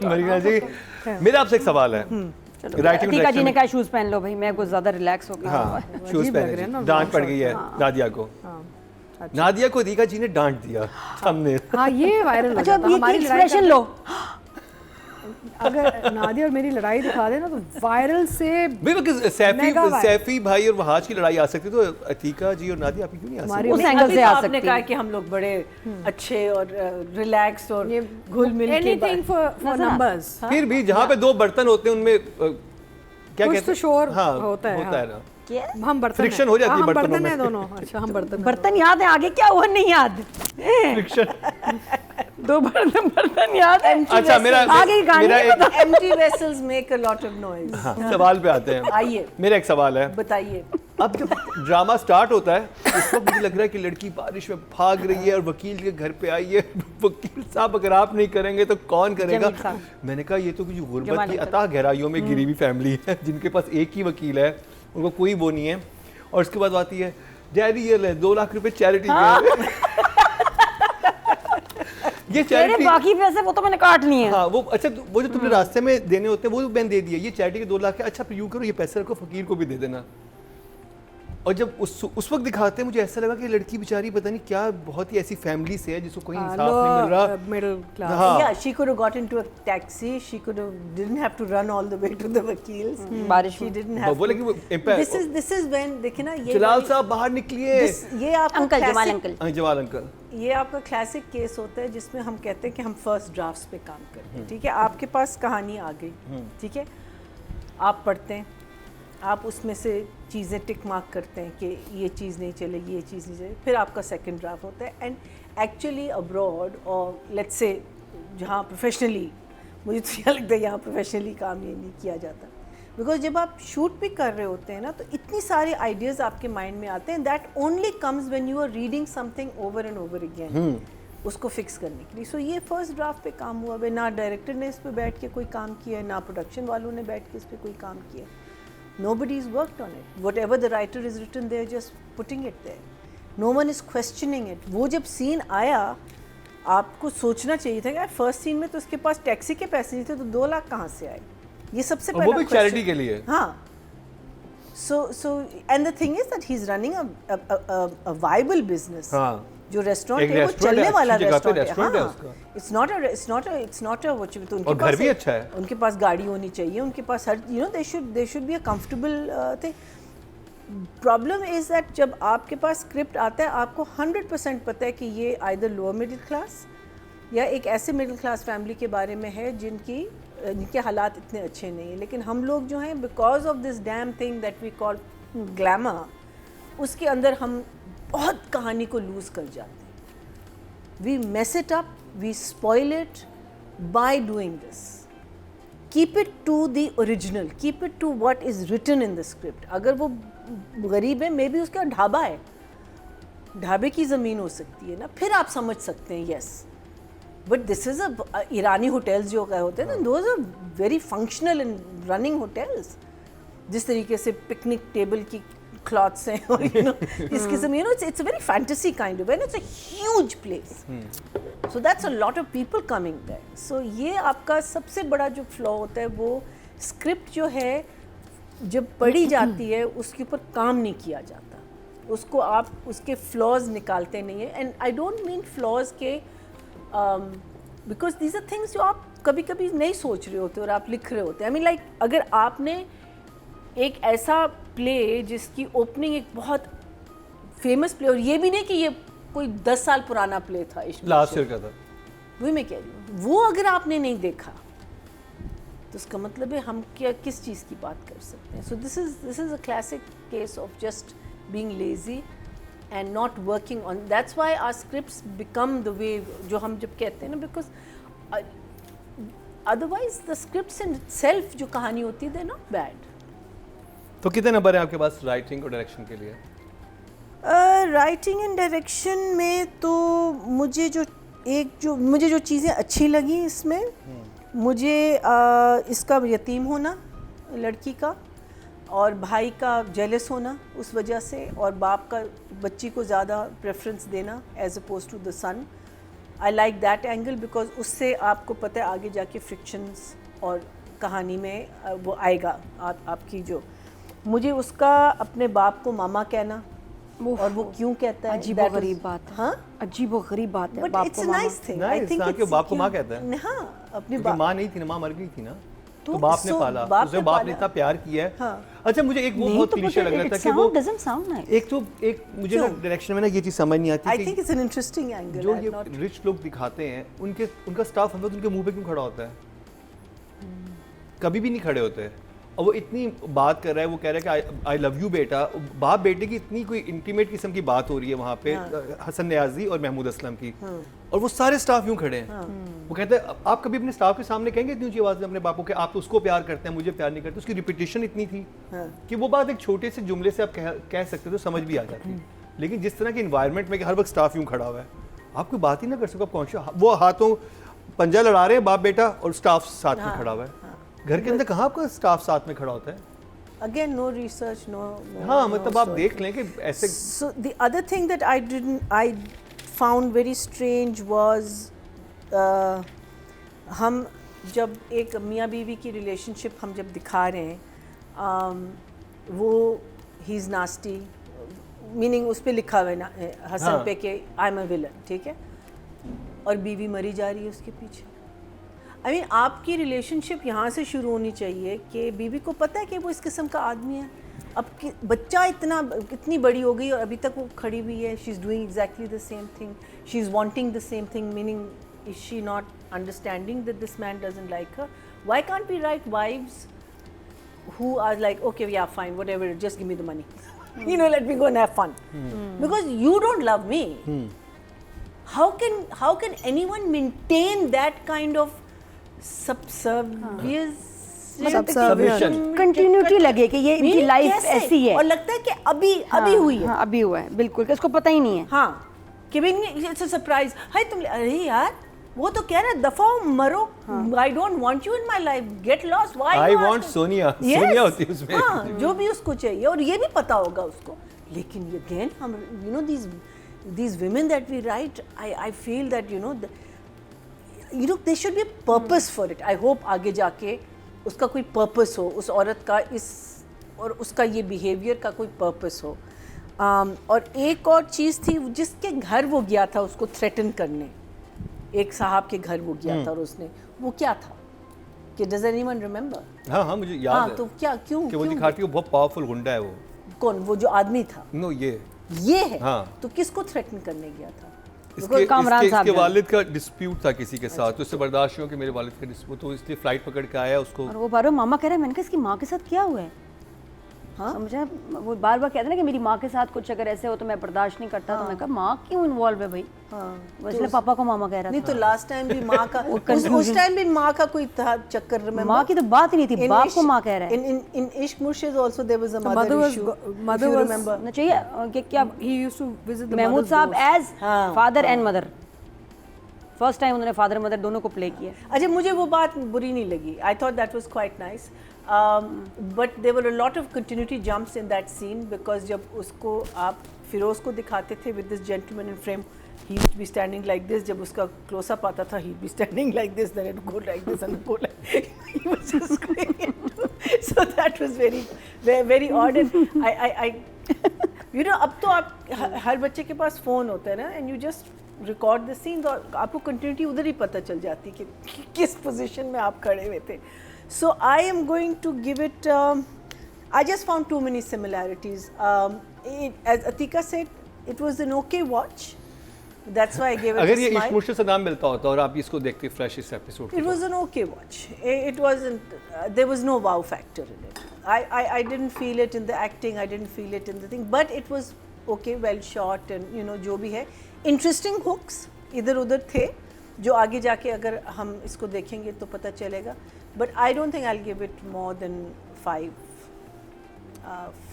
मरीना जी, मेरा आपसे एक सवाल है। राइटिंग अतीका जी ने कहा शूज पहन लो भाई, मैं कुछ ज्यादा रिलैक्स हो गया। हाँ, शूज पहने, डांट पड़ गई है नादिया को। नादिया को अतीका जी ने डांट दिया सामने। हाँ, ये वायरल हो अच्छा, जाता। ये हमारी एक्सप्रेशन लो। अगर नादिया और मेरी लड़ाई दिखा देना तो वायरल से सैफी भाई और वहाज की लड़ाई आ सकती, तो अतीका जी और नादिया आप क्यों नहीं आ सकती? उस एंगल से आ सकती आपने कहा कि हम लोग बड़े अच्छे और रिलैक्स और घुल मिल के एनीथिंग फॉर नंबर्स। फिर भी जहाँ पे 2 बर्तन होते हैं उनमें क्या कुछ कहते तो शोर हाँ, होता है ना। हम बर्तन फ्रिक्शन हो जाती है हम बर्तनों बर्तन में। है दोनों। अच्छा, हम बर्तन याद है, आगे क्या हुआ नहीं याद? फ्रिक्शन 2 बर्तन याद है। अच्छा, मेरा आगे की कहानी मेरा नहीं एक empty vessels make a lot of noise। हाँ, सवाल पे आते हैं। आइए, मेरा एक सवाल है। बताइए। अब जब ड्रामा स्टार्ट होता है, उस वक्त मुझे लग रहा है कि लड़की बारिश में भाग रही है और वकील के घर पे आई है। वकील साहब अगर आप नहीं करेंगे तो कौन करेगा? मैंने कहा ये तो कुछ गुर्बत की अथाह गहराइयों में गिरी हुई फैमिली है, जिनके पास एक ही वकील है, उनको कोई वो नहीं है। और उसके बाद आती है डैडी ये ले 2 लाख रुपए चैरिटी के। ये चैरिटी, बाकी पैसे वो तो मैंने काट लिए हैं। हाँ वो अच्छा, वो जो तुमने रास्ते में देने होते हैं वो मैंने दे दिया। ये चैरिटी के 2 लाख है। अच्छा फिर यूँ करो, ये पैसे रखो, फकीर को भी दे देना। और जब उस वक्त दिखाते हैं, मुझे ऐसा लगा कि लड़की बेचारी पता नहीं क्या बहुत ही ऐसी फैमिली से है जिसको कोई इंसाफ नहीं मिल रहा। Middle class. हाँ। Yeah, she could have got into a taxi. She didn't have to run all the way to the वकील्स। बारिश She में। didn't have बोले to। कि वो This is when देखिए ना, ये जलाल साहब बाहर निकलिए। ये आपका अंकल, जमाल classic- अंकल। जवाल अंकल, ये आपका क्लासिक केस होता है जिसमें हम कहते हैं कि हम फर्स्ट ड्राफ्ट्स पे काम करते हैं। ठीक है, आपके पास कहानी आ गई, ठीक है, आप पढ़ते हैं, आप उसमें से चीज़ें टिक मार्क करते हैं कि ये चीज़ नहीं चलेगी, ये चीज़ नहीं चलेगी, फिर आपका सेकंड ड्राफ्ट होता है। एंड एक्चुअली अब्रॉड और लेट्स से जहाँ प्रोफेशनली, मुझे तो यह लगता है यहाँ प्रोफेशनली काम ये नहीं किया जाता, बिकॉज जब आप शूट भी कर रहे होते हैं ना, तो इतनी सारे आइडियाज़ आपके माइंड में आते हैं। That only comes when you are reading something over and over again. उसको फिक्स करने के लिए। सो ये फर्स्ट ड्राफ्ट पे काम हुआ है, ना डायरेक्टर ने इस पे बैठ के कोई काम किया है, ना प्रोडक्शन वालों ने बैठ के इस पे कोई काम किया है। Nobody's worked on it. Whatever the writer is written, they're just putting it there. No one is questioning it. वो जब सीन आया, आपको सोचना चाहिए था कि यार फर्स्ट सीन में तो उसके पास टैक्सी के पैसे नहीं थे, तो 2 लाख कहाँ से आए? ये सबसे पहला वो भी question- चैरिटी के लिए। हाँ। So and the thing is that he's running a viable business. हाँ। जो रेस्टोरेंट एक है वो restaurant चलने है, वाला अच्छी जगह पे रेस्टोरेंट है। restaurant है हाँ, उसका। it's not a what you तो उनके और घर पास भी अच्छा है। उनके पास गाड़ी होनी चाहिए, उनके पास हर they should be a comfortable thing. Problem is that जब आपके पास स्क्रिप्ट आता है, आपको 100% पता है कि ये आइदर लोअर मिडिल क्लास या एक ऐसे मिडिल क्लास फैमिली के बारे में है जिनके हालात इतने अच्छे नहीं हैं। लेकिन हम लोग जो हैं, because of this damn thing that we call glamour, उसके अंदर हम बहुत कहानी को लूज़ कर जाते हैं। We mess it up, we spoil it by doing this. Keep it to the original, keep it to what is written in the script. अगर वो गरीब है, मे बी उसका ढाबा है, ढाबे की ज़मीन हो सकती है ना, फिर आप समझ सकते हैं yes. But this is a Irani hotels जो होते हैं ना, those are very functional in running hotels. जिस तरीके से पिकनिक टेबल की क्लॉथ्स हैं और इस किस्म, it's a very fantasy kind of, and it's a huge place. So that's a lot of people coming there. सो ये आपका सबसे बड़ा जो फ्लॉ होता है, वो स्क्रिप्ट जो है जब पढ़ी जाती है उसके ऊपर काम नहीं किया जाता, उसको आप उसके फ्लॉज निकालते नहीं है। And I don't mean flaws के बिकॉज दीज आर थिंग्स जो आप कभी कभी नहीं सोच रहे होते और आप लिख रहे होते हैं। आई मीन लाइक अगर आपने एक ऐसा प्ले जिसकी ओपनिंग एक बहुत फेमस प्ले, और ये भी नहीं कि ये कोई 10 साल पुराना प्ले था, लास्ट ईयर का था, वही मैं कह रही हूँ, वो अगर आपने नहीं देखा तो उसका मतलब है हम क्या किस चीज़ की बात कर सकते हैं। So this is a classic case of just being lazy and not working on, that's why our scripts become the way जो हम जब कहते हैं ना, because otherwise the scripts in itself जो कहानी होती है, दे आर नॉट बैड। तो कितने नंबर हैं आपके पास राइटिंग और डायरेक्शन के लिए? राइटिंग एंड डायरेक्शन में तो मुझे जो चीज़ें अच्छी लगी इसमें, मुझे इसका यतीम होना लड़की का और भाई का जेलस होना उस वजह से, और बाप का बच्ची को ज़्यादा प्रेफरेंस देना as oppose to the sun. I like that angle, because उससे आपको पता है आगे जाके फ्रिक्शंस और कहानी में वो आएगा आपकी जो, मुझे उसका अपने बाप को मामा कहना और वो क्यों कहता है, अजीबो गरीब बात है। हाँ, अजीबो गरीब बात है। बट बाप इट्स को अ मामा। Nice thing. Nice, हाँ, कि बाप को माँ कहता है। हाँ, अपने क्योंकि बाप, माँ नहीं थी ना, माँ मर गई थी ना, तो तो बाप ने so पाला, बाप उसे ने बाप ने पाला। इतना प्यार किया है। हाँ। अच्छा, मुझे एक वो नहीं बहुत तो क्लीशे लग रहा था कि वो doesn't sound nice। एक मुझे ना डायरेक्शन में ना ये चीज़ समझ नहीं आती आई कि think it's an interesting angle. जो ये रिच लोग दिखाते हैं, उनका स्टाफ हमें उनके मुंह पे क्यों खड़ा होता है? कभी भी नहीं खड़े होते। और वो इतनी बात कर रहा है, वो कह रहा है कि आई लव यू बेटा, बाप बेटे की इतनी कोई इंटीमेट किस्म की बात हो रही है वहाँ पे, हसन न्याजी और महमूद असलम की, और वो सारे स्टाफ यूँ खड़े हैं। वो कहते हैं आप कभी अपने स्टाफ के सामने कहेंगे इतनी ऊंची आवाज़ में अपने बापू के, आप तो उसको प्यार करते हैं, मुझे प्यार नहीं करते। उसकी रिपीटेशन इतनी थी कि वो बात एक छोटे से जुमले से आप कह सकते तो समझ भी आ जाती। लेकिन जिस तरह के इन्वायरमेंट में कि हर वक्त स्टाफ यूँ खड़ा हुआ है, आप कोई बात ही ना कर सको, आप कौन वो हाथों पंजा लड़ा रहे हैं बाप बेटा और स्टाफ साथ में खड़ा हुआ है। घर के अंदर कहाँ आपका स्टाफ साथ में खड़ा होता है? Again no research, no. हाँ, मतलब आप देख लें कि ऐसे। So the other thing that I found very strange was, हम जब एक मियाँ बीवी की रिलेशनशिप हम जब दिखा रहे हैं, वो ही इज़ नास्टी, मीनिंग उस पर लिखा हुआ है ना हसन हाँ। पे के आई एम अ विलन, ठीक है, और बीवी मरी जा रही है उसके पीछे। आई मीन आपकी रिलेशनशिप यहाँ से शुरू होनी चाहिए कि बीवी को पता है कि वो इस किस्म का आदमी है। अब बच्चा इतनी बड़ी हो गई और अभी तक वो खड़ी हुई है, she is doing exactly the same thing, she is wanting the same thing, meaning is she not understanding that this man doesn't like her? Why can't we write wives who are like, okay, yeah, fine, whatever, just give me the money. Let me go and have fun. Because you don't love me. How can anyone maintain that kind of Submission. Continuity लगे कि ये इनकी life कैसे? ऐसी है, और लगता है कि अभी हुई है। हाँ, अभी हुआ है, बिल्कुल, कि उसको पता ही नहीं है। हाँ, कि भाई इट्स अ सरप्राइज, हाय तुम, अरे यार वो तो कह रहा है दफा मरो, I don't want you in my life, get lost, why I want Sonia, Sonia होती है उसमें। हाँ, जो भी उसको चाहिए, और ये भी पता होगा उसको। लेकिन अगेन हम you know these women that we write, I feel that you know there should be a purpose for it. I hope आगे जाके उसका कोई purpose हो, उस औरत का इस और उसका ये behavior का कोई purpose हो। और एक और चीज़ थी, जिसके घर वो गया था उसको threaten करने, एक साहब के घर वो गया था और उसने, वो क्या था कि does anyone remember? हाँ हाँ मुझे याद हाँ, है तो क्या, क्यों कि वो क्यों? दिखाती है वो बहुत पावरफुल गुंडा है वो। कौन, वो जो आदमी था? नो ये है। हाँ। तो किसको थ्रेटन करने गया था? इसके वालिद का डिस्प्यूट था किसी के साथ, तो उससे बर्दाश्त नहीं हो कि मेरे वालिद का डिस्प्यूट, तो इसलिए फ्लाइट पकड़ के आया उसको। और वो बार-बार मामा कह रहा है, मैंने कहा इसकी माँ के साथ क्या हुआ है? हाँ समझा, वो बार-बार कहते हैं ना कि मेरी माँ के साथ कुछ अगर ऐसे हो तो मैं बर्दाश्त नहीं करता। तो मैं कहा माँ क्यों इन्वॉल्व है भाई? वो इसलिए पापा को मामा कह रहा था। नहीं तो लास्ट टाइम भी माँ का उस टाइम भी माँ का कोई था चक्कर, रिमेंबर? माँ की तो बात ही नहीं थी, बाप को माँ कह रहा है। in Ishq Murshid also there was a mother issue. mother was remember? ना चाहिए कि क्या he used to visit the Mahmood mother's sahab ghost. As father and mother, first time उन्होंने फादर मदर दोनों को प्ले किया। अच्छा, मुझे वो बात बुरी नहीं लगी, I thought that was quite nice, but there were a lot of continuity jumps in that scene, because जब उसको आप फिरोज को दिखाते थे with this gentleman in frame, he used to be standing like this, जब उसका क्लोजअप आता था he'd be standing like this, then it'd go like this and go like he was just going into, so that was very very odd. And I you know, अब तो आप हर बच्चे के पास phone होता है ना, and you just record the scene, तो आपको कंटिन्यूटी उधर ही पता चल जाती कि किस पोजीशन में आप खड़े हुए थे। So I am going to give it, I just found too many similarities. As Atika said, it was an okay watch, that's why I give it अगर ये इश्क मुर्शिद से नाम मिलता होता और आप इसको देखते फ्रेश इस episode, it was an okay watch. It wasn't, there was no wow factor in it. I didn't feel it in the acting, I didn't feel it in the thing, but it was okay, well shot, and you know जो भी है, interesting hooks इधर उधर थे जो आगे जाके अगर हम इसको देखेंगे तो पता चलेगा, but I don't think I'll give it more than 5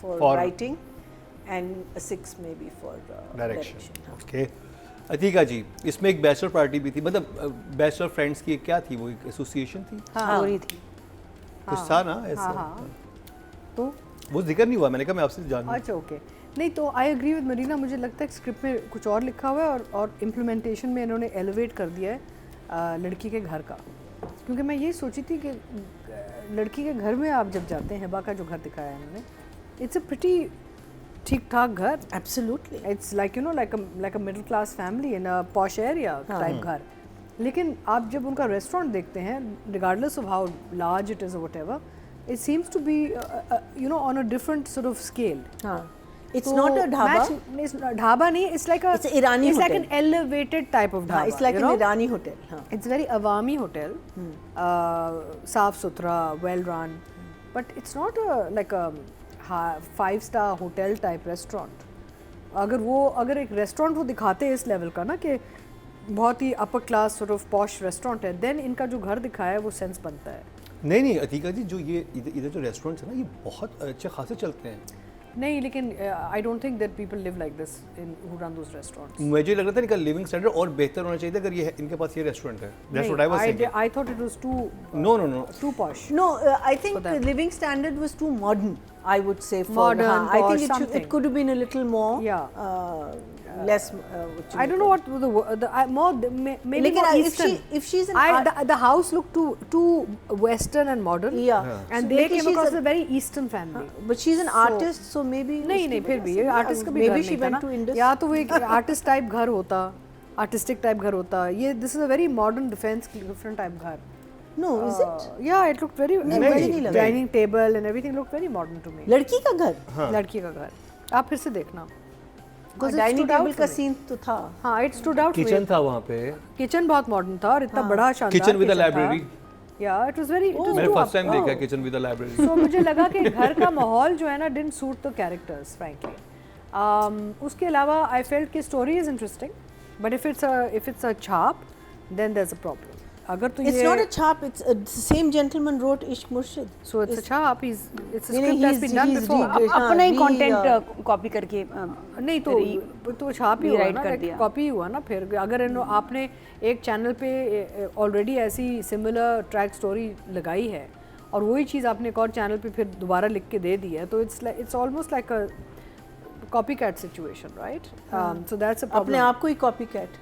for writing and a 6 maybe for direction. Okay. Atika ji, इसमें एक बैचलर पार्टी भी थी, मतलब बैचलर फ्रेंड्स की क्या थी वो, एक एसोसिएशन थी? हाँ हो रही थी कुछ था ना ऐसा? हाँ। तो वो जिक्र नहीं हुआ, मैंने कहा मैं आपसे जानूं। अच्छा ओके, नहीं तो आई एग्री विद मरीना, मुझे लगता है स्क्रिप्ट में कुछ और लिखा हुआ है और इम्प्लीमेंटेशन में इन्होंने एलिवेट कर दिया है लड़की के घर का, क्योंकि मैं यही सोची थी कि लड़की के घर में आप जब जाते हैं, हिबा का जो घर दिखाया है इन्होंने, इट्स अ प्रिटी ठीक ठाक घर, Absolutely. It's like you know like a middle class family in a posh area type घर। लेकिन आप जब उनका रेस्टोरेंट देखते हैं, regardless of how large it is whatever, it seems to be you know on a different sort of scale. हाँ, it's not a dhaba. Dhaba नहीं, it's like a, It's a Irani it's like hotel. an elevated type of dhaba. It's like you an know? Irani hotel. हाँ. It's very awami hotel, साफ सुथरा, well run, but it's not a like a 5-star hotel type restaurant. अगर एक restaurant वो दिखाते हैं इस level का ना कि बहुत ही upper class sort of posh restaurant है, देन इनका जो घर दिखाया है वो सेंस बनता है। नहीं अतीका जी, जो ये इधर जो रेस्टोरेंट्स है ना, ये बहुत अच्छे खासे चलते हैं। नहीं, लेकिन I don't think that people live like this in who run those restaurants. मुझे लग रहा था इनका लिविंग स्टैंडर्ड और बेहतर होना चाहिए था अगर ये इनके पास ये रेस्टोरेंट है। That's what I was thinking. I thought it was too No. too posh. No, I think the living standard was too modern. I would say for Modern, हाँ, I posh, think something. it could have been a little more. Yeah. Less. I don't know what the more maybe लेकिन more if Eastern. if she's an the house looked too Western and modern. Yeah. And So they maybe came she's across a very Eastern family. but she's an artist, so maybe नहीं फिर भी ये artist का भी घर maybe she नहीं था went to ना, Indus. या तो वो एक आर्टिस्ट टाइप घर होता, आर्टिस्टिक टाइप घर होता, ये this is a very modern different type घर। No, is it? Yeah, it looked very नहीं, मुझे नहीं लगा। dining table and everything looked very modern to me. लड़की का घर? लड़की का घर आप फिर से देखना, डाइनिंग टेबल का सीन तो था। हाँ, it stood out. किचन था वहाँ पे, किचन बहुत मॉडर्न था और इतना बड़ा शानदार किचन विद अ kitchen था। Library. Yeah, it was very. It was मैंने too फर्स्ट up. टाइम देखा kitchen with a library. So मुझे लगा कि घर का माहौल जो है ना didn't suit the characters, frankly. उसके अलावा I felt कि story is interesting, but if it's a chap, then there's a problem. अगर तो It's ये not a chap. It's the same gentleman wrote Ishq Murshid. so it's a chap, it's a नहीं, script that's been done he's before. अपना ही हाँ, content copy करके नहीं तो छाप ही हुआ rewrite ना, कर like दिया। कॉपी ही हुआ ना। फिर अगर आपने एक चैनल पे ऑलरेडी ऐसी सिमिलर ट्रैक स्टोरी लगाई है और वही चीज़ आपने एक और चैनल पे फिर दोबारा लिख के दे दी है, तो it's almost like a copy cat situation, right? So that's a अपने प्रॉब्लम। आप को ही copycat.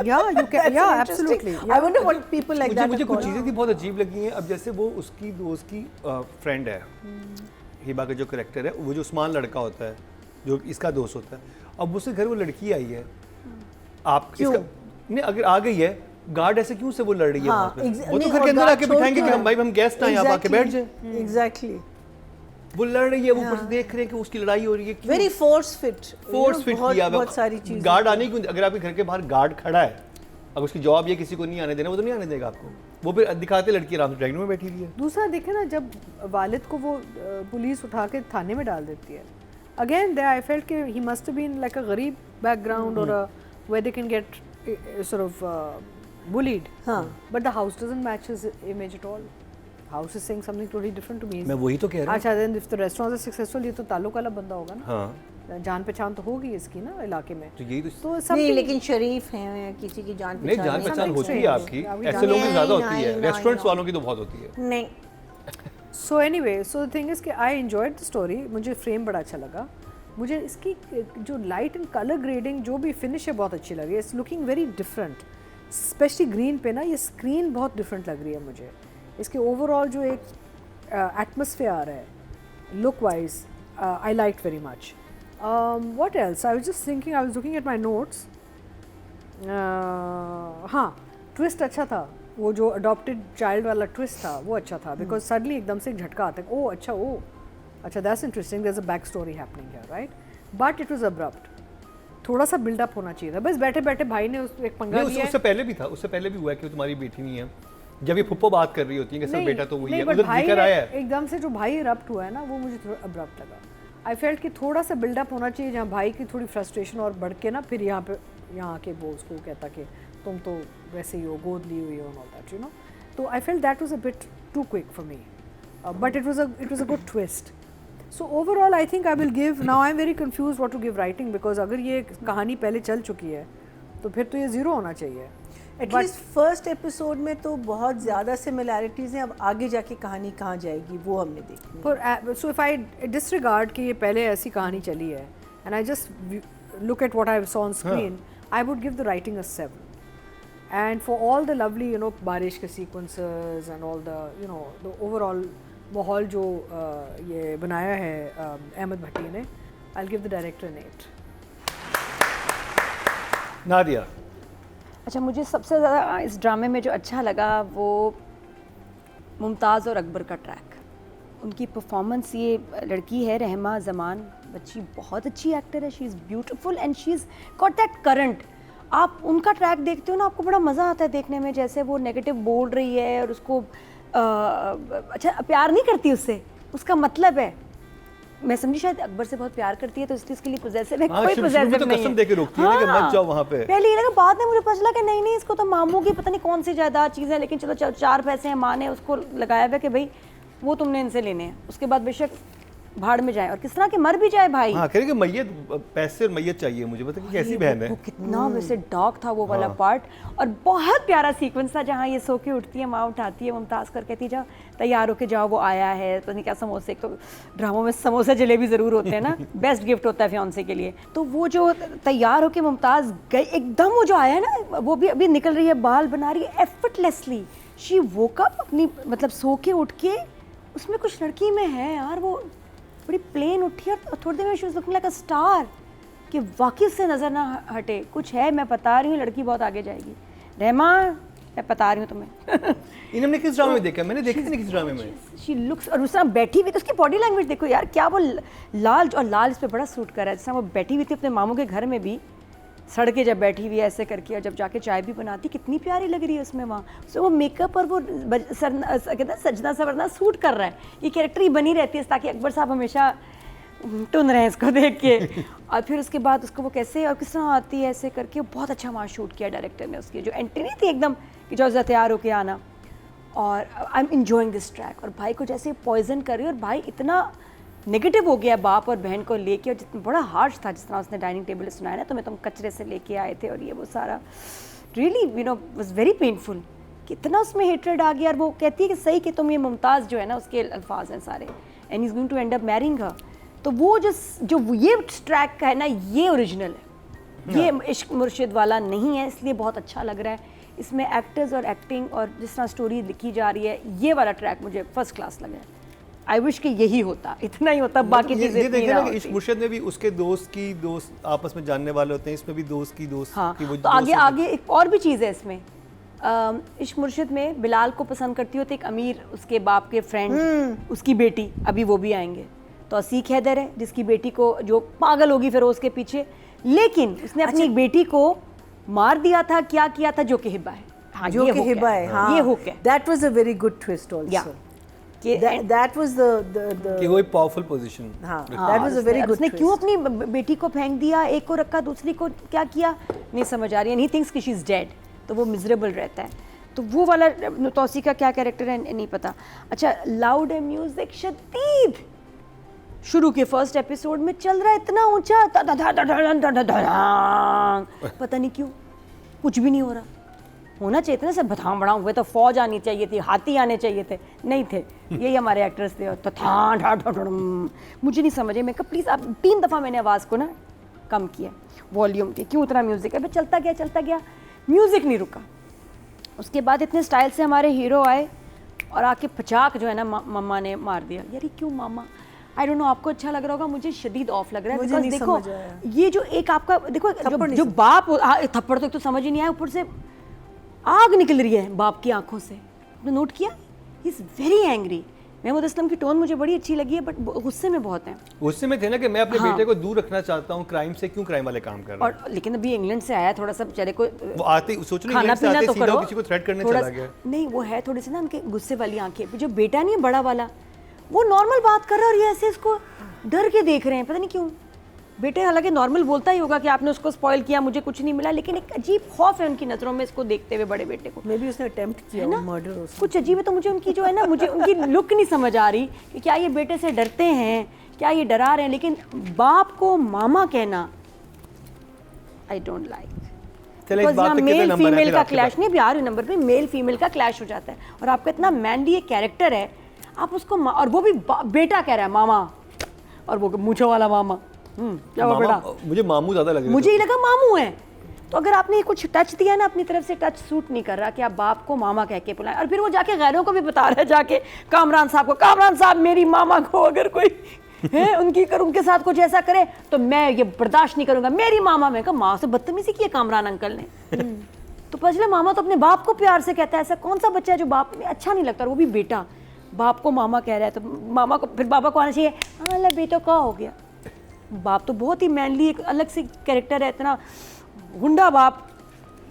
Yeah, you can, yeah, absolutely. I wonder what people like that मुझे are कुछ called. चीज़ें थी बहुत अजीब लगी हैं। अब जैसे वो उसकी दोस्त की फ्रेंड है, हिबा का जो करेक्टर है, वो जो उस्मान लड़का होता है जो इसका दोस्त होता है, अब उसके घर वो लड़की आई है, आप क्यों? इसका नहीं अगर आ गई है, गार्ड ऐसे क्यों से वो लड़ रही है हाँ, वहाँ पे? exa- वो तो नहीं, घर और के अंदर guard आके छोड़ बिठाएंगे के कि हम है। भाई हम गेस्ट हैं, आप आके बैठ जाए। Exactly. वो लड़ रही है, वो ऊपर से देख रहे हैं कि उसकी लड़ाई हो रही है, Very force fit. Force fit किया हुआ। बहुत सारी चीजें. गार्ड आने क्यों? अगर आपके घर के बाहर गार्ड खड़ा है, अब उसकी जॉब ये किसी को नहीं आने देना, वो तो नहीं आने देगा आपको। वो फिर दिखाते लड़की आराम से ड्राइंग में बैठी हुई है। दूसरा देखे ना, जब वालिद को वो पुलिस उठा के थाने में डाल देती है, अगेन दे आई फेल्ट कि he must been like a गरीब बैकग्राउंड और where they can get sort of bullied. हाँ. But the house doesn't match his image at all. House is saying something totally different to me. मैं वही तो कह रहा हूँ। अच्छा, then if the restaurants are successful, ये तो ताल्लुक वाला बंदा होगा ना। हाँ, जान पहचान तो होगी इसकी ना इलाके में। तो यही तो तो नहीं, something- लेकिन शरीफ हैं, किसी की जान नहीं, पहचान जान नहीं। पहचान something होती है strange. आपकी, Yeah, we ऐसे don't- लोगों की ज़्यादा नहीं, होती है, नहीं, रेस्टोरेंट्स नहीं। वालों की तो बहुत होती है। नहीं. So anyway, so the thing is कि I enjoyed the story. मुझे फ्रेम बड़ा अच्छा लगा। मुझे इसकी जो लाइट एंड कलर ग्रेडिंग जो भी फिनिश है बहुत अच्छी लगी। It's looking very different, specially green पे ना, ये स्क्रीन बहुत डिफरेंट लग रही है मुझे। इसके ओवरऑल जो एक एटमोसफियर है, look wise, I like very much. What else? I was just thinking, I was looking at my notes. हाँ, ट्विस्ट अच्छा था, वो जो अडॉप्टेड चाइल्ड वाला ट्विस्ट था वो अच्छा था, बिकॉज सडनली एकदम से एक झटका आता है, ओ अच्छा that's interesting, there is a back story happening here, right? But it was abrupt, थोड़ा सा बिल्डअप होना चाहिए था। बस बैठे बैठे भाई ने एक पंगा नहीं, लिया। उससे पहले भी था, उससे पहले भी हुआ है कि वो तुम्हारी बेटी नहीं है। जब ये फुप्पो बात कर रही होती है कि सर बेटा तो वही है, but उधर भाई जिक्र ने आया है। एकदम से जो भाई इरप्ट हुआ है ना, वो मुझे थोड़ा अब्रप्ट लगा। आई फेल्ट कि थोड़ा सा बिल्डअप होना चाहिए, जहाँ भाई की थोड़ी फ्रस्ट्रेशन और बढ़ के ना, फिर यहाँ के वो उसको कहता कि तुम तो वैसे ही हो, गोद ली हुई हो, ऑल दैट, यू नो। तो I felt that was a bit too quick for me, but it was a good twist. So overall, I think I will give. Now I'm very confused what to give writing, because अगर ये कहानी पहले चल चुकी है, तो फिर तो ये ज़ीरो होना चाहिए। एटलीस्ट फर्स्ट एपिसोड में तो बहुत ज़्यादा सिमिलैरिटीज़ हैं, अब आगे जाके कहानी कहाँ जाएगी वो हमने देखी। For so if I disregard कि ये पहले ऐसी कहानी चली है, and I just look at what I saw on screen, I would give the writing a 7. And for all the lovely, you know, बारिश के sequences and all the, you know, the overall माहौल जो ये बनाया है अहमद भट्टी ने, I'll give the director an 8. Nadia, अच्छा, मुझे सबसे ज़्यादा इस ड्रामे में जो अच्छा लगा वो मुमताज़ और अकबर का ट्रैक, उनकी परफॉर्मेंस। ये लड़की है रहमा जमान, बच्ची बहुत अच्छी एक्टर है, she is beautiful and she is got that current. आप उनका ट्रैक देखते हो ना, आपको बड़ा मज़ा आता है देखने में, जैसे वो नेगेटिव बोल रही है और उसको अच्छा प्यार नहीं करती उससे, उसका मतलब है, मैं समझी शायद अकबर से बहुत प्यार करती है तो इसलिए इसके लिए पोजेसिव है। हाँ, कोई शुरू में पोजेसिव तो नहीं कसम है। दे के रोकती है ना कि मत जाओ वहाँ पे। पहले ये लगा, बाद में मुझे पता चला कि नहीं इसको तो मामू की पता नहीं कौन सी जायदाद चीज़ है, लेकिन चलो 4 पैसे हैं, माँ ने उसको लगाया हुआ कि भाई वो तुमने इनसे लेने हैं, उसके बाद बेशक भाड़ में जाए और किस तरह के मर भी जाए भाई। हाँ, कह रहे कि मैयत, पैसे और मैयत चाहिए मुझे, पता कि कैसी बहन है। वो कितना वैसे डॉग था वो वाला पार्ट, और बहुत प्यारा सीक्वेंस था जहाँ ये सो के उठती है, माँ उठाती है, मुमताज़ कर कहती जाओ तैयार होके जाओ, वो आया है तो नहीं क्या समोसे, एक तो ड्रामों में समोसा जलेबी ज़रूर होते हैं ना, बेस्ट गिफ्ट होता है फियांसे के लिए। तो वो जो तैयार होके मुमताज़ गई एकदम, वो जो आया है ना, वो भी अभी निकल रही है, बाल बना रही है एफर्टलेसली, शी वोक अप अपनी मतलब सो के उठ के, उसमें कुछ लड़की में है यार, वो बड़ी प्लेन उठी और थोड़ी देर में she was looking like a star, कि वाकई से नज़र ना हटे, कुछ है, मैं बता रही हूँ लड़की बहुत आगे जाएगी। रहमा, मैं बता रही हूँ तुम्हें। इन्होंने किस ड्रामे में देखा? मैंने देखा नहीं किस ड्रामे में। शी लुक्स, और उस तरह बैठी हुई, तो उसकी बॉडी लैंग्वेज देखो यार, क्या वो लाल, और लाल इस पे बड़ा सूट कर रहा है, जैसा वो बैठी हुई थी अपने मामू के घर में भी, सड़ के जब बैठी हुई है ऐसे करके, और जब जाके चाय भी बनाती, कितनी प्यारी लग रही है उसमें वहाँ। सो वो मेकअप और वो कहते हैं सजना सवरना सूट कर रहा है, ये कैरेक्टर ही बनी रहती है ताकि अकबर साहब हमेशा टुन रहे हैं इसको देख के। और फिर उसके बाद उसको वो कैसे और किस तरह आती है ऐसे करके, बहुत अच्छा वहाँ शूट किया डायरेक्टर ने। उसकी जो एंट्री नहीं थी एकदम कि जो तैयार होके आना, और I am enjoying this track. और भाई को जैसे पॉइजन कर रही है, और भाई इतना नेगेटिव हो गया बाप और बहन को लेके, और जितना बड़ा हार्श था जिस तरह उसने डाइनिंग टेबल पे सुनाया ना, तुम्हें तुम कचरे से लेके आए थे और ये वो सारा, really you know was very painful. कितना उसमें हेट्रेड आ गया। और वो कहती है कि सही कि तुम ये मुमताज़ जो है ना, उसके अल्फाज हैं सारे, and is going to end up marrying her. तो वो जो ये ट्रैक का है ना, ये ओरिजिनल है, ये इश्क मुर्शिद वाला नहीं है, इसलिए बहुत अच्छा लग रहा है। इसमें एक्टर्स और एक्टिंग और जिस तरह स्टोरी लिखी जा रही है, ये वाला ट्रैक मुझे फर्स्ट क्लास लगा है। आई विश कि यही होता, इतना ही होता, बाकी चीज़ें ये देखिए ना कि इश्क मुर्शिद में भी उसके दोस्त आपस में जानने वाले होते हैं, इसमें भी दोस्त की हाँ, की वो तो आगे एक और भी चीज़ है इसमें। इश्क मुर्शिद में बिलाल को पसंद करती होती एक अमीर उसके बाप के फ्रेंड, उसकी बेटी, अभी वो भी आएंगे। तो असीक हैदर है जिसकी बेटी को, जो पागल होगी फिरोज के पीछे, लेकिन उसने अपनी बेटी को मार दिया था, क्या किया था, जो कि हिबा है। हाँ, जो कि हिबा है, हाँ, ये हुक है। That was a very good twist also. That was the कि वो एक पावरफुल पोजीशन। हाँ, that was a very good. उसने क्यों अपनी बेटी को फेंक दिया, एक को रखा दूसरी को क्या किया नहीं समझ आ रही है। ही थिंक्स कि शी इज डेड, तो वो मिजरेबल रहता है। तो वो वाला तौसी का क्या कैरेक्टर है नहीं पता। अच्छा, लाउड है म्यूजिक शदीद, शुरू के फर्स्ट एपिसोड में चल रहा है इतना ऊंचा, पता नहीं क्यों कुछ भी नहीं हो रहा। होना चाहिए था ना, सब भथाम बढ़ाम हुए तो फौज आनी चाहिए थी, हाथी आने चाहिए थे, नहीं थे। यही हमारे एक्टर्स थे। और मुझे नहीं समझे। मैं कहा प्लीज़ आप, 3 दफ़ा मैंने आवाज़ को ना कम किया, वॉल्यूम के, क्यों उतना म्यूज़िक है। चलता गया, म्यूज़िक नहीं रुका। उसके बाद इतने स्टाइल से हमारे हीरो आए और आके पचाक जो है ना मम्मा ने मार दिया। यार ये क्यों मामा, आई डोंट नो, आपको अच्छा लग रहा होगा, मुझे शदीद ऑफ लग रहा है। बिकॉज देखो ये जो एक आपका देखो जो बाप, थप्पड़ तो समझ ही नहीं आया, ऊपर से आग निकल रही है बाप की आंखों से। आपने नोट किया, he is very angry. Mahmood Aslam की टोन मुझे बड़ी अच्छी लगी है, बट गुस्से में बहुत है। गुस्से में थे ना कि मैं अपने बेटे को दूर रखना चाहता हूँ क्राइम से, क्यों क्राइम वाले काम कर रहे हैं। और लेकिन अभी इंग्लैंड से आया, थोड़ा सा बेचारे को वो आते सोच रहे खाना पीना तो करो, किसी को थ्रेट करने चला गया। नहीं, वो है थोड़ी सी ना उनके गुस्से वाली आंखें। जो बेटा नहीं है बड़ा वाला, वो नॉर्मल बात कर रहा है और ये ऐसे इसको डर के देख रहे हैं, पता नहीं क्यों। बेटे हालांकि नॉर्मल बोलता ही होगा कि आपने उसको स्पॉइल किया, मुझे कुछ नहीं मिला, लेकिन एक अजीब खौफ है उनकी नज़रों में इसको देखते हुए बड़े बेटे को। मे बी उसने अटेम्प्ट किया ना मर्डर, कुछ अजीब है। तो मुझे उनकी जो है ना, मुझे उनकी लुक नहीं समझ आ रही कि क्या ये बेटे से डरते हैं, क्या ये डरा रहे हैं। लेकिन बाप को मामा कहना I don't like. Male female का क्लैश नहीं, आ रही नंबर पे मेल फीमेल का क्लैश हो जाता है। और आपका इतना मैनली एक कैरेक्टर है, आप उसको और वो भी बेटा कह रहा है मामा, और वो मूंछों वाला मामा। क्या हुआ बेटा? मुझे मामू ज्यादा लग रहा है। मुझे ही लगा मामू है। तो अगर आपने कुछ टच दिया ना अपनी तरफ से, टच सूट नहीं कर रहा कि आप बाप को मामा कह के बुलाएं। और फिर वो जाके गैरों को भी बता रहा है, जाके कामरान साहब को, कामरान साहब मेरी मामा को अगर कोई है उनके साथ कुछ ऐसा करे तो मैं ये बर्दाश्त नहीं करूंगा, मेरी मामा। मैं कहा माँ से बदतमीजी की है कामरान अंकल ने। तो पता मामा तो अपने बाप को प्यार से कहता है। ऐसा कौन सा बच्चा है जो बाप में अच्छा नहीं लगता, और वो भी बेटा बाप को मामा कह रहा है। तो मामा को फिर बाबा को आना चाहिए, हाँ अल्लाह बेटा क्या हो गया। बाप तो बहुत ही मैनली एक अलग से कैरेक्टर है, इतना गुंडा बाप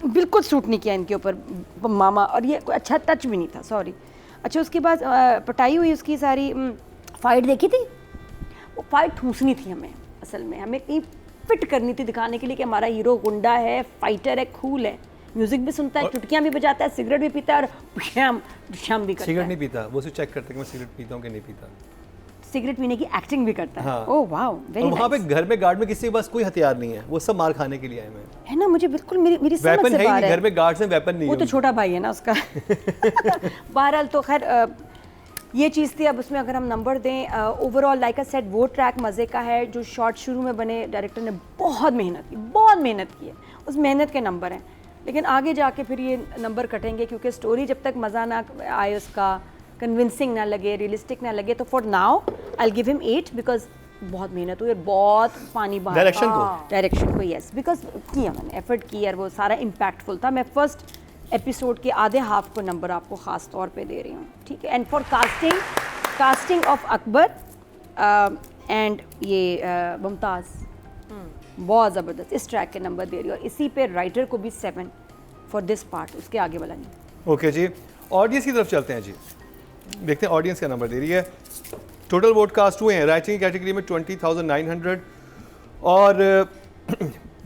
बिल्कुल सूट नहीं किया इनके ऊपर मामा। और ये कोई अच्छा टच भी नहीं था, सॉरी। अच्छा, उसके बाद पटाई हुई उसकी सारी फाइट देखी थी। वो फाइट ठूसनी थी हमें, असल में हमें कहीं फिट करनी थी, दिखाने के लिए कि हमारा हीरो गुंडा है, फाइटर है, कूल है, म्यूजिक भी सुनता है, चुटकियाँ भी बजाता है, सिगरेट भी पीता है, और शाम भी करता है। सिगरेट नहीं पीता, वो सिर्फ चेक करता है कि मैं सिगरेट पीता हूँ कि नहीं पीता। सिगरेट पीने की एक्टिंग भी करता है। हाँ। Oh wow, very nice. वहाँ पे घर में गार्ड में किसी के पास कोई हथियार नहीं है, वो सब मार खाने के लिए आए हैं। है ना, मुझे बिल्कुल मेरी समझ वेपन से है बाहर ही, है। घर में गार्ड्स में वेपन नहीं है। वो तो छोटा भाई है ना उसका। बहरहाल तो खैर ये चीज़ थी। अब उसमें अगर हम नंबर दें, ओवरऑल लाइक अ सेट वो ट्रैक मज़े का है। जो शॉर्ट शुरू में बने, डायरेक्टर ने बहुत मेहनत की है, उस मेहनत के नंबर हैं। लेकिन आगे जाके फिर ये नंबर कटेंगे, क्योंकि स्टोरी जब तक मज़ा ना आए, उसका कन्विंसिंग ना लगे, रियलिस्टिक ना लगे, तो for now I will give him 8 because बहुत मेहनत हुई और बहुत पानी बहा डायरेक्शन को यस, बिकॉज किया मैंने एफर्ट की और वो सारा इम्पैक्टफुल था। मैं फर्स्ट एपिसोड के आधे हाफ को नंबर आपको ख़ास तौर पे दे रही हूँ, ठीक है। And for casting of Akbar and ये मुमताज़ बहुत ज़बरदस्त, इस ट्रैक के नंबर दे रही हूँ। और इसी पे राइटर को भी 7 फॉर दिस पार्ट, उसके आगे वाला नहीं। ओके जी, ऑडियंस की तरफ चलते हैं जी, देखते हैं ऑडियंस का नंबर दे रही है। टोटल वोट कास्ट हुए हैं राइटिंग की कैटेगरी में 20,900 और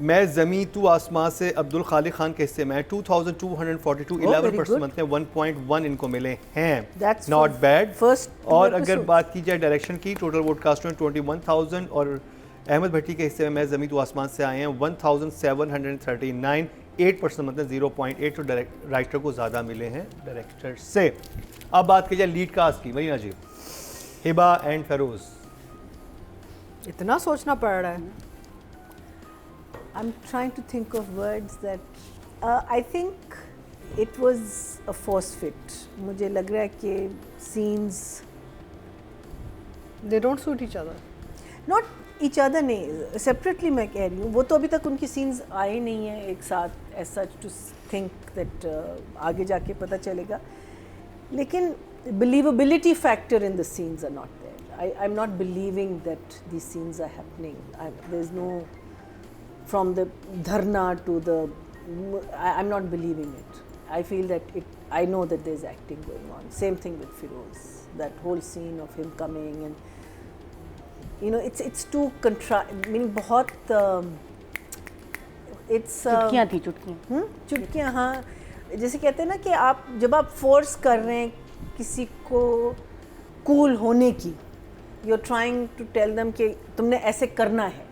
मैं ज़मी तू आसमां से अब्दुल खालिक खान के हिस्से में 2,242 11% बनते हैं 1.1 इनको मिले हैं That's not for bad first और two अगर episodes. बात की जाए डायरेक्शन की टोटल वोट कास्ट में 21,000 और अहमद भट्टी के हिस्से में मैं ज़मी तू आसमान से आए हैं 1,739 8% मतलब 0.8 तो राइटर को ज़्यादा मिले हैं डायरेक्टर से। अब बात की जाए लीड कास्ट की मरीना जी हिबा एंड फेरोज। इतना सोचना पड़ रहा है। I'm trying to think of words that I think it was a force fit. मुझे लग रहा है कि scenes They don't suit each other. not each other नहीं separately मैं कह रही हूँ वो तो अभी तक उनकी scenes आए नहीं हैं एक साथ as such to think that आगे जाके पता चलेगा लेकिन believability factor in the scenes are not there. I'm not believing that these scenes are happening. There's no from the dharna to the I'm not believing it. I feel that I know that there's acting going on. Same thing with Firoz. That whole scene of him coming and it's too meaning बहुत it's चुटकियाँ थी चुटकियाँ चुटकियाँ हाँ जैसे कहते हैं ना कि आप जब आप फोर्स कर रहे हैं किसी को कूल होने की you are trying to tell them कि तुमने ऐसे करना है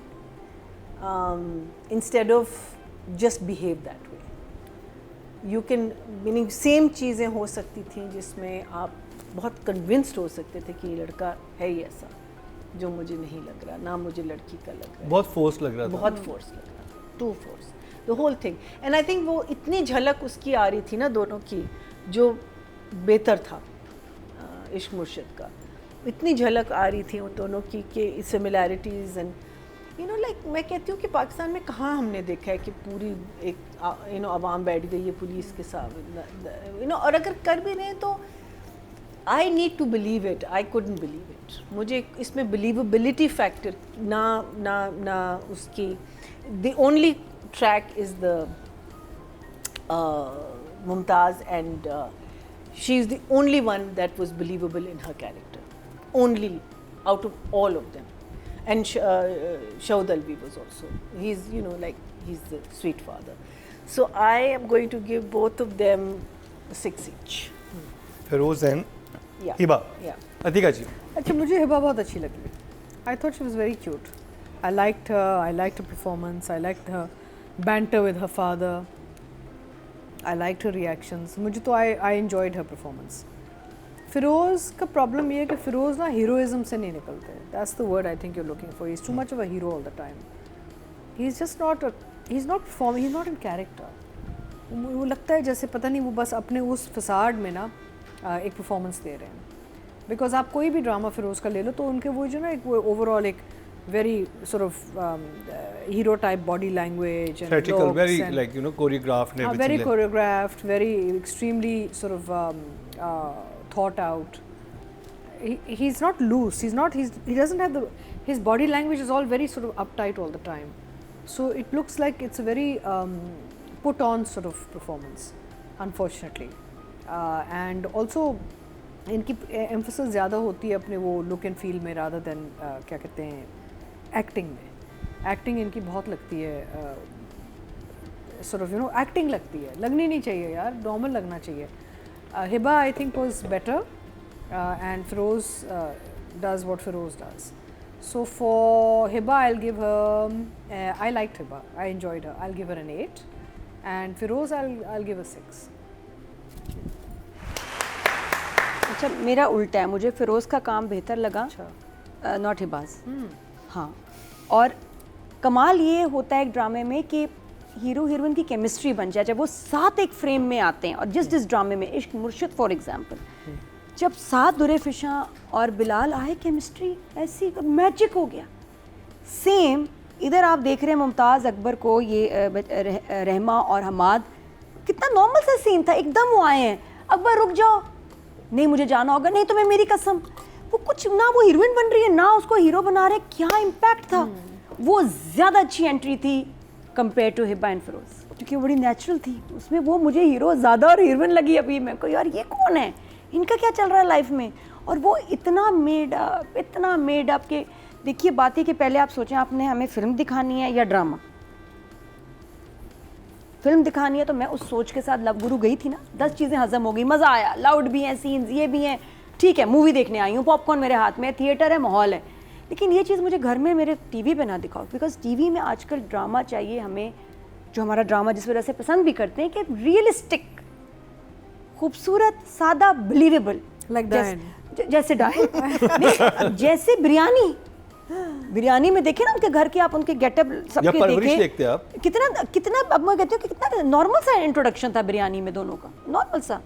instead of just behave that way. You can meaning same चीज़ें हो सकती थी जिसमें आप बहुत convinced हो सकते थे कि ये लड़का है ही ऐसा जो मुझे नहीं लग रहा ना मुझे लड़की का लग रहा है बहुत फोर्स लग रहा था बहुत फोर्स लग रहा था to force the whole thing and I think वो इतनी झलक उसकी आ रही थी ना दोनों की जो बेहतर था इश्क मुर्शिद का इतनी झलक आ रही थी उन दोनों की कि सिमिलैरिटीज़ एंड लाइक मैं कहती हूँ कि पाकिस्तान में कहाँ हमने देखा है कि पूरी एक आवाम बैठ गई है पुलिस के साथ और अगर कर भी रहे हैं तो I need to believe it I couldn't believe it मुझे इसमें बिलीवेबिलिटी फैक्टर ना उसकी the only track is the Mumtaz and she is the only one that was believable in her character only out of all of them. And Shahid Alvi was also. He's he's the sweet father. So I am going to give both of them 6 each. Feroz and Yeah. Hiba. Yeah. Atika ji अच्छा मुझे हिबा बहुत अच्छी लगी. I thought she was very cute. I liked her. I liked her performance. I liked her banter with her father. I liked her reactions. मुझे तो I enjoyed her performance. Firoz का problem ये है कि फिरोज़ ना हीरोइज्म से नहीं निकलते. That's the word I think you are looking for. He is too much of a hero all the time. He is just not he is not in character. वो लगता है जैसे पता नहीं वो बस अपने उस फसाड में ना एक परफॉर्मेंस दे रहे हैं. बिकॉज आप कोई भी ड्रामा फिरोज़ का ले लो तो उनके वो जो ना एक वो ओवरऑल एक very sort of hero type body language and theatrical looks very and like choreographed and everything very like- choreographed, very extremely sort of thought out. He's not loose. He doesn't have his body language is all very sort of uptight all the time. So it looks like it's a very put on sort of performance, unfortunately. And also इनकी emphasis ज़्यादा होती है अपने वो look and feel में rather than क्या कहते हैं एक्टिंग में. एक्टिंग इनकी बहुत लगती है sort of एक्टिंग लगती है. लगनी नहीं चाहिए यार, नॉर्मल लगना चाहिए. Hiba I think was better and Firoz does what Firoz does. So for Hiba I'll give her I liked Hiba. I enjoyed her. I'll give her an 8 and Firoz I'll give a 6. अच्छा मेरा उल्टा है. मुझे फिरोज़ का काम बेहतर लगा नॉट हिबाज. हाँ और कमाल ये होता है एक ड्रामे में कि हीरो हीरोइन की केमिस्ट्री बन जाए जब वो साथ एक फ्रेम में आते हैं. और जिस ड्रामे में इश्क मुर्शिद फॉर एग्जांपल जब साथ दुरे फिशा और बिलाल आए केमिस्ट्री ऐसी मैजिक हो गया. सेम इधर आप देख रहे हैं मुमताज़ अकबर को ये रहमा और हमाद कितना नॉर्मल सा सीन था. एकदम वो आए हैं अकबर रुक जाओ नहीं मुझे जाना होगा नहीं तुम्हें मेरी कसम. वो कुछ ना वो हीरोइन बन रही है ना उसको हीरो बना रहे. क्या इम्पैक्ट था. वो ज़्यादा अच्छी एंट्री थी compare to Hiba and Firoz क्योंकि वो बड़ी नेचुरल थी उसमें. वो मुझे हीरो ज़्यादा और हीरोइन लगी अभी मेरे को यार ये कौन है इनका क्या चल रहा है लाइफ में. और वो इतना मेड अप के देखिए, बात है कि पहले आप सोचें आपने हमें फिल्म दिखानी है या ड्रामा। फिल्म दिखानी है तो मैं उस सोच के साथ लव गुरु गई थी ना, 10 चीज़ें हजम हो गई, मज़ा आया, लाउड भी हैं सीन्स, ये भी हैं, ठीक है, मूवी देखने आई हूँ, पॉपकॉर्न मेरे हाथ में, थिएटर है, माहौल है। लेकिन ये चीज़ मुझे घर में मेरे टीवी पे ना दिखाओ, बिकॉज टीवी में आजकल ड्रामा चाहिए हमें, जो हमारा ड्रामा जिस वजह से पसंद भी करते हैं कि रियलिस्टिक, खूबसूरत, सादा, बिलीवेबल, Like Diane. जैसे डायन जैसे बिरयानी में देखे ना उनके घर के, आप उनके गेटअप सबके परवरिश देखते हैं आप? कितना अब मैं कहती हूँ कि कितना नॉर्मल सा इंट्रोडक्शन था बिरयानी में दोनों का, नॉर्मल सा,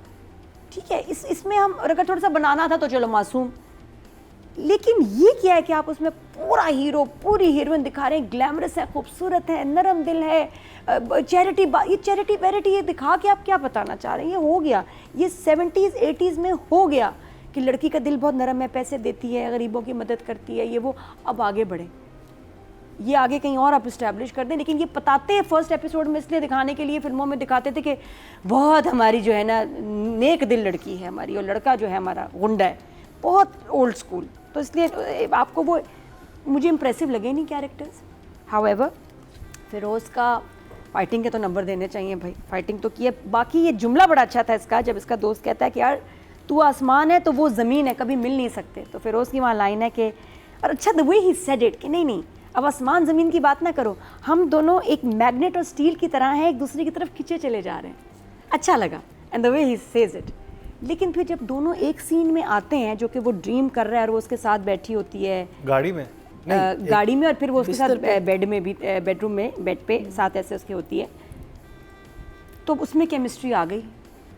ठीक है। इसमें हम अगर थोड़ा सा बनाना था तो चलो मासूम, लेकिन ये क्या है कि आप उसमें पूरा हीरो पूरी हीरोइन दिखा रहे हैं, ग्लैमरस है, खूबसूरत है, नरम दिल है, ये चैरिटी वैरिटी ये दिखा के आप क्या बताना चाह रहे हैं? ये हो गया, ये 70s 80s में हो गया कि लड़की का दिल बहुत नरम है, पैसे देती है, गरीबों की मदद करती है, ये वो। अब आगे बढ़े, ये आगे कहीं और आप इस्टेब्लिश कर दें, लेकिन ये बताते हैं फर्स्ट एपिसोड में इसलिए दिखाने के लिए, फिल्मों में दिखाते थे कि बहुत हमारी जो है ना नेक दिल लड़की है हमारी, और लड़का जो है हमारा गुंडा है, बहुत ओल्ड स्कूल, तो इसलिए आपको वो मुझे इम्प्रेसिव लगे नहीं कैरेक्टर्स। हाउएवर फिरोज़ का फाइटिंग के तो नंबर देने चाहिए भाई, फाइटिंग तो की है। बाकी ये जुमला बड़ा अच्छा था इसका, जब इसका दोस्त कहता है कि यार तू आसमान है तो वो ज़मीन है, कभी मिल नहीं सकते, तो फिरोज़ की वहाँ लाइन है कि, और अच्छा the way he said it कि नहीं अब आसमान ज़मीन की बात ना करो, हम दोनों एक मैग्नेट और स्टील की तरह हैं, एक दूसरे की तरफ खींचे चले जा रहे हैं। अच्छा लगा and the way he says it. लेकिन फिर जब दोनों एक सीन में आते हैं जो कि वो ड्रीम कर रहा है और वो उसके साथ बैठी होती है गाड़ी में, गाड़ी में, और फिर वो उसके साथ बेड में भी, बेडरूम में बेड पे साथ ऐसे उसके होती है, तो उसमें केमिस्ट्री आ गई,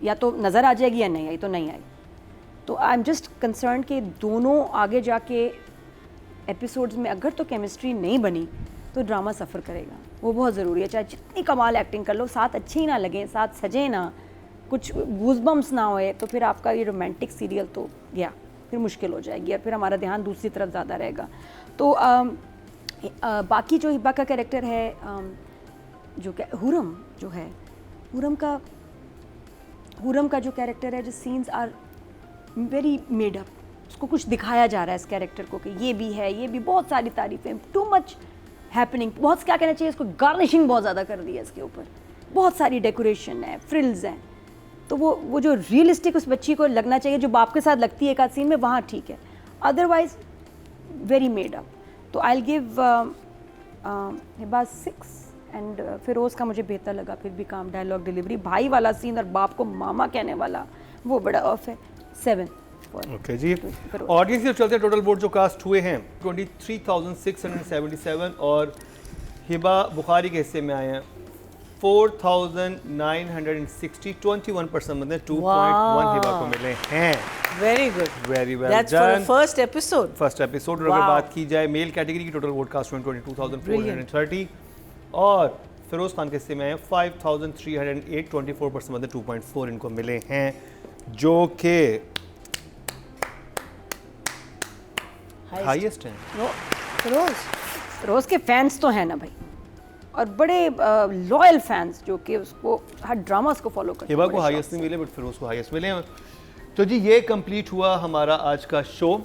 या तो नज़र आ जाएगी या नहीं आई तो नहीं आई। तो आई एम जस्ट कंसर्न कि दोनों आगे जाके एपिसोड्स में अगर तो केमिस्ट्री नहीं बनी तो ड्रामा सफ़र करेगा, वो बहुत ज़रूरी है। चाहे जितनी कमाल एक्टिंग कर लो, साथ अच्छे ही ना लगे, साथ सजे ना, कुछ गूज़बम्स ना होए, तो फिर आपका ये रोमांटिक सीरियल तो गया, फिर मुश्किल हो जाएगी और फिर हमारा ध्यान दूसरी तरफ ज़्यादा रहेगा। तो बाकी जो हिबा का कैरेक्टर है, जो हुरम जो है, हुरम का जो कैरेक्टर है, जो scenes are very made up, उसको कुछ दिखाया जा रहा है इस कैरेक्टर को कि ये भी है, ये भी, बहुत सारी तारीफ़ें, टू मच हैपनिंग, बहुत क्या कहना चाहिए इसको, गार्निशिंग बहुत ज़्यादा कर दी है इसके ऊपर, बहुत सारी डेकोरेशन है, फ्रिल्स हैं, तो वो जो रियलिस्टिक उस बच्ची को लगना चाहिए, जो बाप के साथ लगती है एक आध सीन में, वहाँ ठीक है, अदरवाइज वेरी मेड अप। तो I will give Hiba 6 and Firoz का मुझे बेहतर लगा, फिर भी काम, डायलॉग डिलीवरी, भाई वाला सीन और बाप को मामा कहने वाला वो बड़ा ऑफ है, 7। ओके जी, ऑडियंस के चलते टोटल वोट जो कास्ट हुए हैं 23,677 और हिबा बुखारी के हिस्से में आए हैं 4,960, 21% मतलब 2.1 हिबा को मिले हैं। Very good, very well that's for first episode. First episode. और अगर बात की जाए मेल कैटेगरी की टोटल वोट कास्ट 22,430 और फिरोज खान के हिस्से में 5,308, 24% मतलब 2.4 इनको मिले हैं, जो कि हाईएस्ट हैं। फिरोज के फैंस तो हैं ना भाई, और बड़े लॉयल फैंस जो कि उसको हर ड्रामास को फॉलो करते हैं। हिबा को हाईएस्ट नहीं मिले बट फिरोज को हाईएस्ट मिले हैं। तो जी ये कंप्लीट हुआ हमारा आज का शो।